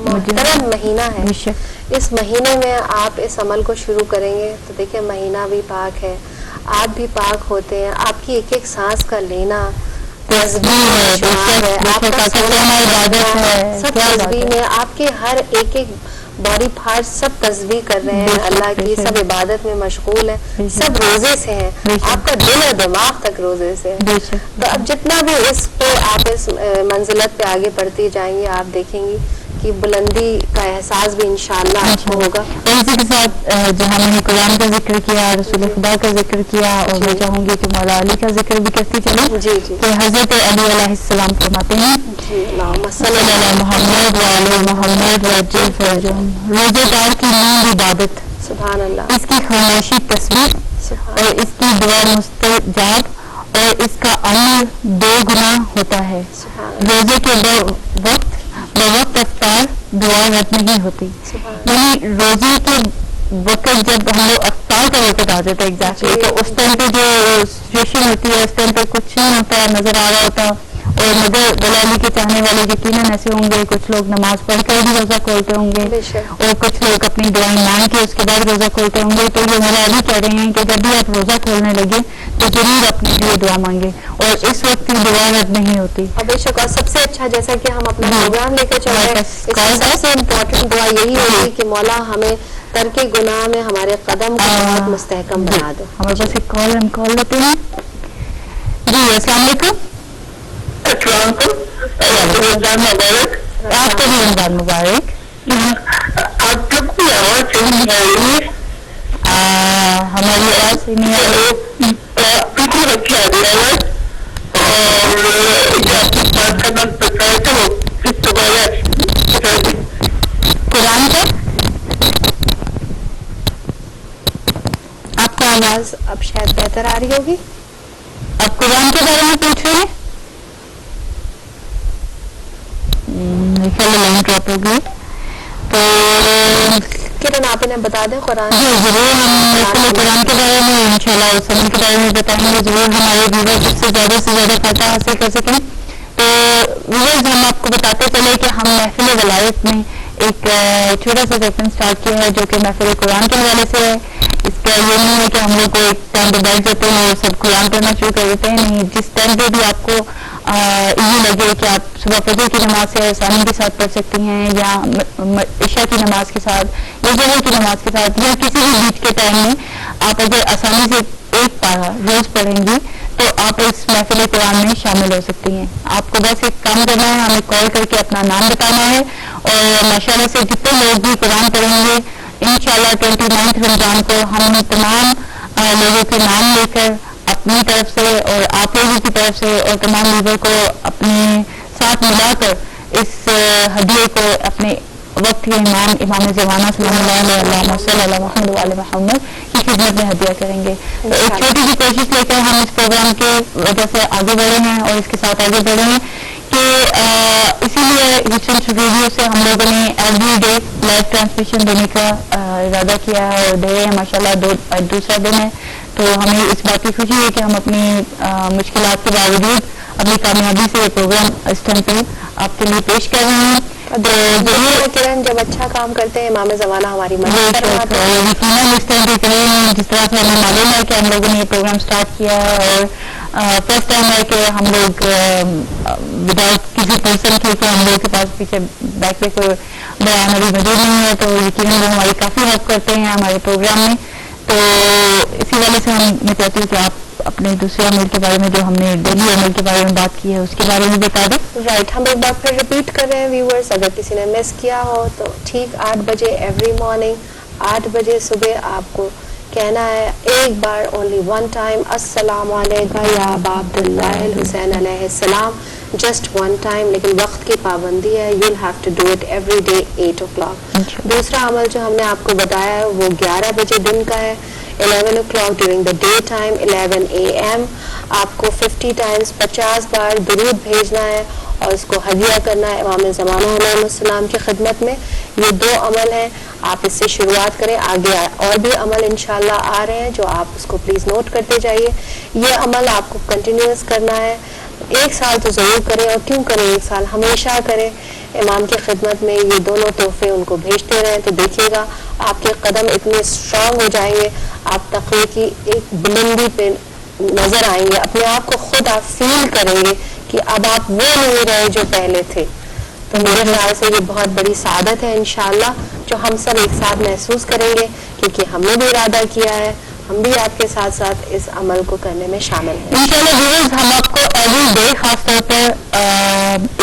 محترم مہینہ ہے، اس مہینے میں آپ اس عمل کو شروع کریں گے تو دیکھیں مہینہ بھی پاک ہے، آپ بھی پاک ہوتے ہیں، آپ کی ایک ایک سانس کا لینا تسبیح ہے، آپ کا سب تسبیح میں، آپ کے ہر ایک ایک باڈی پارٹ سب تسبیح کر رہے ہیں اللہ کی، سب عبادت میں مشغول ہیں، سب روزے سے ہیں، آپ کا دل اور دماغ تک روزے سے ہے. تو اب جتنا بھی اس پہ آپ اس منزلت پہ آگے بڑھتی جائیں گی آپ دیکھیں گی کہ بلندی کا احساس بھی انشاءاللہ آپ کو ہوگا. اسی کے ساتھ جہاں میں نے قرآن کا ذکر کیا، رسول خدا کا ذکر کیا، اور میں چاہوں گی کہ مولا علی کا ذکر بھی کرتی چلوں. کہ حضرت علی علیہ السلام فرماتے ہیں صلی اللہ محمد وعلی محمد وجل فرجم، روزے دار کی نیند عبادت، سبحان اللہ، اس کی خاموشی تصویر اور اس کی دعا مستجاب اور اس کا عمل 2 گنا ہوتا ہے. روزے کے وقت بوقت افطار دعا رد نہیں ہوتی. یعنی روزے کے وقت جب ہم لوگ افطار کا وقت آ جاتا ہے ایگزیکٹلی تو اس ٹائم پہ جو سچویشن ہوتی ہے اس ٹائم پہ کچھ نہیں ہوتا نظر آ رہا ہوتا. اور مگر دلالی کے چاہنے والے یقیناً ایسے ہوں گے، کچھ لوگ نماز پڑھ کر بھی روزہ کھولتے ہوں گے اور کچھ لوگ اپنی دعائیں مانگ کے اس کے بعد روزہ کھولتے ہوں گے. تو یہ مولا علی کہہ رہے ہیں کہ جب بھی آپ روزہ کھولنے لگے تو ضرور اپنے لیے دعا مانگے اور اس وقت کی دعا رد نہیں ہوتی. بے شک. اور سب سے اچھا جیسا کہ ہم اپنا پروگرام لے کر چل رہے ہیں، سب سے امپورٹنٹ دعا یہی ہوگی کہ مولا ہمیں ترک گناہ میں ہمارے قدم کو بہت مستحکم بنا دے. ہمارے پاس ایک کال لیتے ہیں. جی السلام علیکم. السلام علیکم. رمضان مبارک. آپ کو بھی رمضان مبارک. آپ لوگ کی آواز صحیح نہیں آ رہی ہے. ہماری آواز صحیح نہیں آ رہی. بالکل اچھی آ رہی ہے آواز. اور یہ آپ کی بات کرنا بتایا تو کس دوبارہ قرآن کا آپ کو آواز اب شاید بہتر آ رہی ہوگی. آپ قرآن کے بارے میں پوچھ رہے ہیں. لائن ڈراپ ہو گئی تو کرن آپ انہیں بتا دیں قرآن. جی ضرور ہم قرآن کے بارے میں انشاءاللہ اس عمل کے بارے میں بتائیں گے. ضرور ہمارے ویورز اس سے زیادہ فائدہ حاصل کر سکیں. تو ویورز ہم آپ کو بتاتے چلے کہ ہم محفل ولایت میں ایک چھوٹا سا سیکشن اسٹارٹ کیا ہے جو کہ محفل قرآن کے حوالے سے ہے. اس کا یہ نہیں ہے کہ ہم لوگ کو ایک ٹائم پہ بیٹھ جاتے ہیں اور سب قرآن پڑھنا شروع کر دیتے ہیں. نہیں, جس ٹائم پہ بھی آپ کو ایزی لگے کہ آپ صبح فجر کی نماز سے ثانی کے ساتھ پڑھ سکتی ہیں یا عشاء کی نماز کے ساتھ یا ظہر کی نماز کے ساتھ یا کسی بھی بیچ کے ٹائم میں آپ اگر آسانی سے ایک پارہ روز پڑھیں گی تو آپ اس محفل قرآن میں شامل ہو سکتی ہیں. آپ کو بس ایک کام کرنا ہے, ہمیں کال کر کے اپنا نام بتانا ہے اور ماشاءاللہ سے جتنے لوگ بھی قرآن پڑھیں گے انشاءاللہ 29 رمضان کو ہم تمام لوگوں کے نام لے کر اپنی طرف سے اور آپ لوگوں کی طرف سے اور تمام لوگوں کو اپنے ساتھ ملا کر اس ہدیے کو اپنے وقت کے امام زمانہ صلی اللہ علیہ محمد کی خدمت میں ہدیہ کریں گے. تو ایک چھوٹی سی کوشش لے کر ہم اس پروگرام کی وجہ سے آگے بڑھے ہیں اور اس کے ساتھ آگے بڑھے ہیں کہ اسی لیے ریسنٹ ریڈیو سے ہم لوگوں نے ایوری ڈے لائیو ٹرانسمیشن دینے کا ارادہ کیا ہے اور دے رہے ہیں. ماشاءاللہ دوسرا دن ہے تو ہمیں اس بات کی خوشی ہے کہ ہم اپنی مشکلات کے باوجود اپنی کامیابی سے یہ پروگرام اس ٹائم پہ آپ کے لیے پیش کر رہے ہیں. کرن جب اچھا کام کرتے ہیں امام زمانہ ہماری مدد کرواتے ہیں. یقیناً اس ٹائم پہ کریں جس طرح سے ہمیں معلوم ہے کہ ہم لوگوں نے یہ پروگرام اسٹارٹ کیا ہے اور فرسٹ ٹائم ہے کہ ہم لوگ وداؤٹ کسی پرسن کے ہم لوگوں کے پاس پیچھے بیک پہ کوئی بیان ابھی موجود نہیں ہے تو یقیناً وہ ہماری کافی ہیلپ کرتے ہیں ہمارے پروگرام میں. تو اسی وجہ سے میں چاہتی ہوں کہ آپ اپنے دوسرے عمل کے بارے میں جو ہم نے ڈیلی عمل کے بارے میں بات کی ہے اس کے بارے میں بتا دیں. رائٹ, ہم ایک بار پھر ریپیٹ کر رہے ہیں ویورز, اگر کسی نے مس کیا ہو تو ٹھیک 8 بجے ایوری مارننگ 8 بجے صبح آپ کو کہنا ہے ایک بار اونلی ون ٹائم السلام علیکم یا ابا عبداللہ الحسین علیہ السلام, جسٹ ون ٹائم. لیکن وقت کی پابندی ہے, you will have to do it every day 8 o'clock. دوسرا عمل جو ہم نے آپ کو بتایا ہے وہ 11 بجے دن کا ہے, 11 o'clock during the day time, 11 AM آپ کو 50 times 50 بار درود بھیجنا ہے اور اس کو ہدیہ کرنا ہے امام زمانہ علیہ السلام کی خدمت میں. یہ 2 عمل ہیں, آپ اس سے شروعات کریں. آگے اور بھی عمل انشاءاللہ آ رہے ہیں جو آپ اس کو پلیز نوٹ کرتے جائیے. یہ عمل آپ کو کنٹینیوس کرنا ہے, 1 سال تو ضرور کریں, اور کیوں کریں 1 سال, ہمیشہ کریں امام کی خدمت میں. یہ دونوں تحفے ان کو بھیجتے رہیں تو دیکھیے گا آپ کے قدم اتنے اسٹرانگ ہو جائیں گے, آپ تقوی کی ایک بلندی پہ نظر آئیں گے, اپنے آپ کو خود آپ فیل کریں گے کہ اب آپ وہ نہیں رہے جو پہلے تھے. تو میرے خیال سے یہ بہت بڑی سعادت ہے انشاءاللہ جو ہم سب ایک ساتھ محسوس کریں گے, کیونکہ ہم نے بھی ارادہ کیا ہے, ہم بھی آپ کے ساتھ ساتھ اس عمل کو کرنے میں شامل ہیں. انشاءاللہ ویورز ہم آپ کو ایوری ڈے خاص طور پر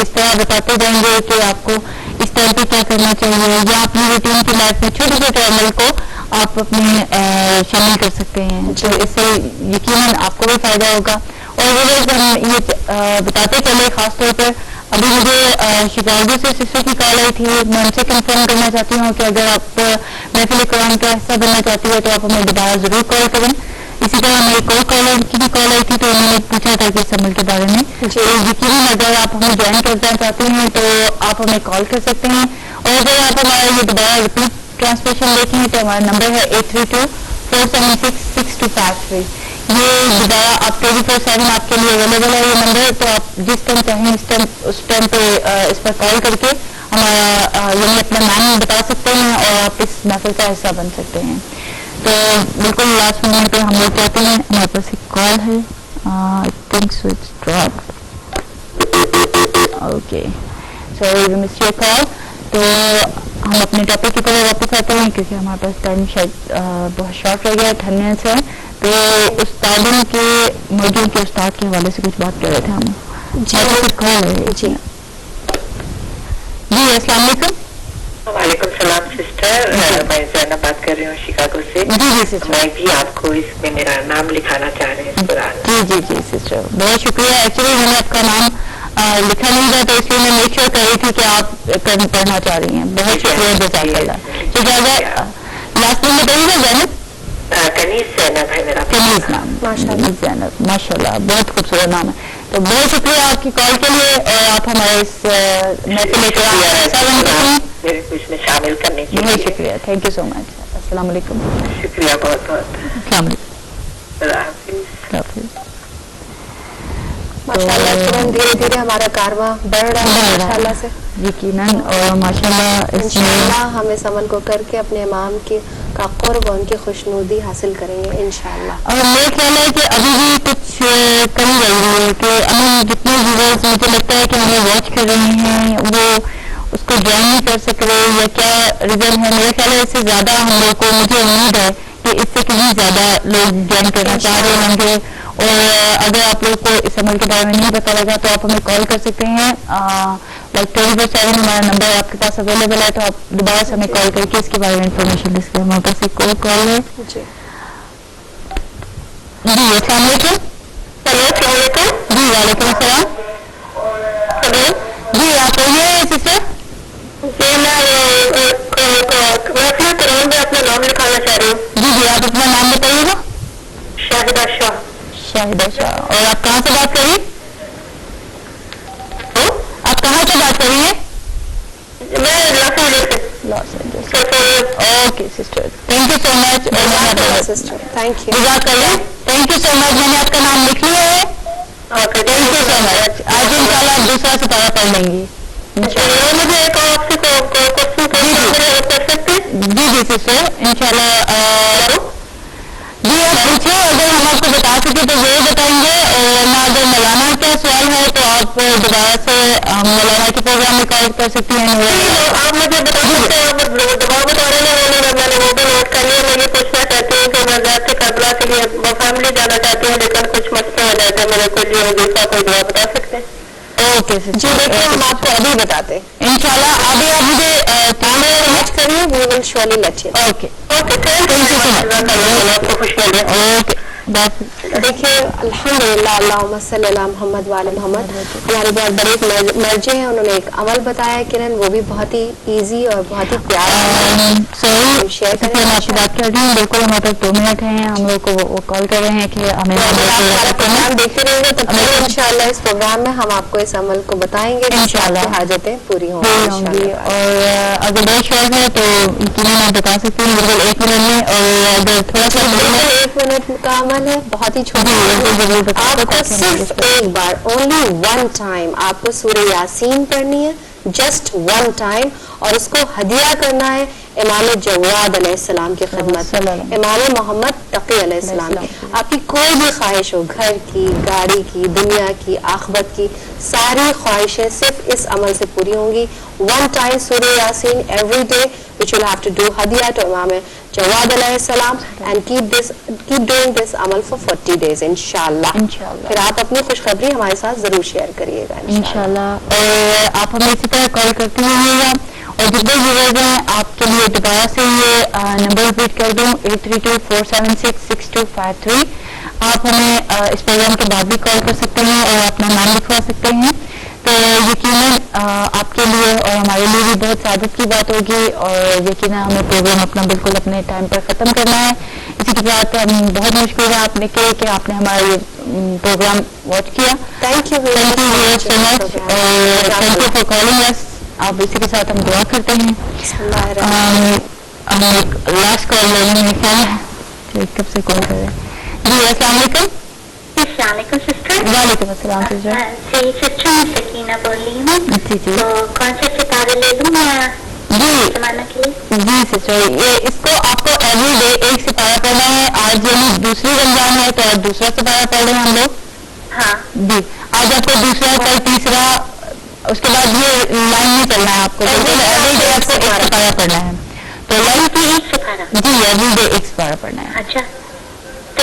اس طرح بتاتے جائیں گے کہ آپ کو اس ٹائم پہ کیا کرنا چاہیے یا اپنی روٹین کی لائف میں چھوٹے چھوٹے عمل کو آپ اپنے شامل کر سکتے ہیں. تو اس سے یقیناً آپ کو بھی فائدہ ہوگا. اور ویورز ہم یہ بتاتے چلے خاص طور پر ابھی مجھے شکارگو سے سسٹر کی کال آئی تھی, میں ان سے کنفرم کرنا چاہتی ہوں کہ اگر آپ محفل قرآن کا حصہ بننا چاہتی ہے تو آپ ہمیں دوبارہ ضرور کال کریں. اسی طرح ہمیں ایک اور کالر کی بھی کال آئی تھی تو انہوں نے پوچھا تھا کہ اس عمل کے بارے میں. یقیناً اگر آپ ہمیں جوائن کرنا چاہتے ہیں تو آپ ہمیں کال کر سکتے ہیں, اور اگر آپ ہمارا یہ دوبارہ ریپیٹ ٹرانسمیشن دیکھیں تو ہمارا نمبر ہے 832-476-6253. یہ دوبارہ آپ 24/7 آپ کے لیے اویلیبل ہے یہ نمبر, تو آپ جس ٹائم چاہیں اس ٹائم پہ اس پر کال کر کے ہمارا یعنی اپنا نام بتا سکتے ہیں اور آپ اس محفل کا حصہ بن سکتے ہیں. تو بالکل لاسٹ مومنٹ پہ ہم لوگ چاہتے ہیں, ہمارے پاس ایک کال ہے, I think so it's drop. Okay sorry we missed your call. تو ہم اپنے ٹاپک کی طرف واپس آتے ہیں کیونکہ ہمارے پاس ٹائم شاید بہت شارٹ رہ گیا ہے, 10 منٹس ہے. تو تو استادوں کے موجود کے استاد کے حوالے سے کچھ بات کر رہے تھے ہم. جی جی السلام علیکم. وعلیکم السلام سسٹر, میں زینب بات کر رہی ہوں شکاگو سے. میں بھی آپ کو اس میں میرا نام لکھانا چاہ رہی ہوں. جی سسٹر, بہت شکریہ. ایکچولی میں نے آپ کا نام لکھا نہیں تھا تو اس لیے میں میک شیور کر رہی تھی کہ آپ پڑھنا چاہ رہی ہیں. بہت شکریہ, جزاک اللہ. ٹھیک ہے, لاسٹ نام بتائیے گا. زینب, کنیز زینب ہے میرا. کنیز نام, زینب, ماشاء اللہ بہت خوبصورت نام ہے. تو بہت شکریہ آپ کی کال کے لیے, اور آپ ہمارے اس محفل میں شامل کرنے کے لیے بہت شکریہ. تھینک یو سو مچ. السلام علیکم. شکریہ بہت بہت. السلام علیکم. اللہ حافظ. ماشاء اللہ دھیرے دھیرے ہمارا کارواں بڑھ رہا ہے ماشاء اللہ سے یقیناً, اور ماشاء اللہ انشاءاللہ ہم اس عمل کو کر کے اپنے امام کا قرب اور ان کی خوشنودی حاصل کریں گے انشاءاللہ. اور میرا خیال ہے کہ ابھی بھی کچھ کمی رہ رہی ہے کہ ہم جتنے ویورز مجھے لگتا ہے کہ ہمیں واچ کر رہے ہیں وہ اس کو جوائن نہیں کر سک رہے, یا کیا ریزن ہے. میرا خیال ہے اس سے زیادہ ہم لوگ کو, مجھے امید ہے کہ اس سے کہیں زیادہ لوگ جوائن کرنا چاہ رہے ہوں گے. اور اگر آپ لوگ کو اس عمل کے بارے میں نہیں پتا لگا تو آپ ہمیں کال کر سکتے ہیں. 24/7 ہمارا نمبر آپ کے پاس اویلیبل ہے, تو آپ دوبارہ سے ہمیں کال کر کے اس کے بارے میں انفارمیشن لے سکتے ہیں. ہمارے پاس ایک اور کال ہے. جی السلام علیکم. ہیلو, السلام علیکم. جی وعلیکم السلام. ہیلو, جی آپ کہیے سسٹر. جی میں اپنا نام لکھانا چاہ رہی ہوں. جی آپ اپنا نام بتائیے گا. شاہدہ شاہ. شاہدہ شاہ. اور آپ کہاں سے بات کر رہی ہیں؟ آپ کہاں سے بات کر رہی ہیں؟ میں Los Angeles. Okay sister, thank you so much. Thank you. جزاک اللہ, تھینک یو سو مچ. میں نے آپ کا نام لکھ لیا ہے. تھینک یو سو مچ. آج ان شاء اللہ آپ دوسرا ستارہ پڑھ لیں گی. مجھے ایک آپ سے کر سکتے. جی سسٹر, ان شاء اللہ. جی آپ پوچھیں, اگر ہم آپ کو بتا سکیں تو ضرور بتائیں گے, اور نہ اگر مولانا کا سوال ہے تو آپ دوبارہ سے مولانا کے پروگرام میں کال کر سکتی ہیں. آپ مجھے بتا سکتے ہیں, آپ دعا بتا رہے ہیں, میں نے وہ بھی نوٹ کر لیا. میں یہ پوچھنا چاہتی ہوں کہ میں ذات سے کربلا کے لیے فیملی جانا چاہتی ہوں, لیکن کچھ مسئلہ ہو جاتا ہے میرے کو لیے دوسرا کوئی دعا بتا سکتے ہیں. اوکے جی دیکھیے ہم آپ کو ابھی بتاتے ہیں ان شاء اللہ. ابھی آپ مجھے واچ کریے, we will surely let you. Okay okay, thank you so much. آپ کو خوش ملے. اوکے. دیکھیے الحمدللہ, اللہم صلی علی محمد وعلی محمد. ہمارے بہت بڑے مرجع ہیں, انہوں نے ایک عمل بتایا کرن, وہ بھی بہت ہی ایزی اور بہت ہی پیارا شیئر کریں. میں آپ سے بات کر رہی ہوں, بالکل ہمارے پاس 2 منٹ ہیں. ہم لوگ کو وہ کال کر رہے ہیں کہ ہمیں پروگرام دیکھتے رہیں گے تب تک انشاءاللہ اس پروگرام میں ہم آپ کو اس عمل کو بتائیں گے, انشاءاللہ حاجتیں پوری ہوں گی. اور اگر بہت شوق ہے تو یقیناً آپ بتا سکتے ہیں بالکل 1 منٹ میں. اور اگر تھوڑا سا 1 منٹ کا عمل ہے, بہت ہی چھوٹا. آپ کو صرف ایک بار, اونلی 1 ٹائم آپ کو سورہ یاسین پڑھنی ہے, جسٹ 1 ٹائم, اور اس کو ہدیہ کرنا ہے امام جواد علیہ السلام کی خدمت, امام محمد تقی علیہ السلام کی. آپ کی کوئی بھی خواہش ہو, گھر کی, گاڑی کی, دنیا کی, آخرت کی, ساری خواہشیں صرف اس عمل سے پوری ہوں گی. 1 ٹائم سورہ Yasin every day, which you'll have to do ہدیہ to امام جواد علیہ السلام, and keep doing this عمل for 40 days انشاءاللہ. پھر آپ اپنی خوشخبری ہمارے ساتھ ضرور شیئر کریے گا انشاءاللہ. اور آپ ہمیں اسی طرح کال کرتے رہیے گا. اور جتنے ویورز ہیں آپ کے لیے دوبارہ سے یہ نمبر ریپیٹ کر دوں, 8324766253. آپ ہمیں اس پروگرام کے بعد بھی کال کر سکتے ہیں اور اپنا نام لکھوا سکتے ہیں. تو یقیناً آپ کے لیے اور ہمارے لیے بھی بہت سعادت کی بات ہوگی, اور یقیناً ہمیں پروگرام اپنا بالکل اپنے ٹائم پر ختم کرنا ہے. اسی کے ساتھ ہم بہت مشکور ہے آپ نے کہ آپ نے ہمارا یہ پروگرام واچ کیا. تھینک یو سو مچ, اور تھینک یو فار کالنگ اس. آپ اسی کے ساتھ ہم دعا کرتے ہیں. ہم ایک لاسٹ کال لیں گے, کیا کب سے کال کر رہے ہیں. جی السلام علیکم. السلام علیکم سسٹر. وعلیکم السلام سسٹر. جی سسٹر میں سکینہ بول رہی ہوں. جی تو کون سے ستارے لے لوں میں زمانہ کے لیے؟ جی سسٹر, یہ اس کو آپ کو ایوری ڈے ایک ستارہ پڑھنا ہے. آج یعنی دوسری رمضان ہے تو آج دوسرا ستارہ پڑھ رہے ہیں ہم لوگ. ہاں جی, آج آپ کو دوسرا, کل تیسرا, اس کے بعد یہ لائن نہیں چلنا ہے آپ کو, ایوری ڈے آپ کو ایک ستارہ پڑھنا ہے. تو لائن کی ایک ستارہ. جی ایوری ڈے ایک ستارہ پڑھنا ہے. اچھا, تو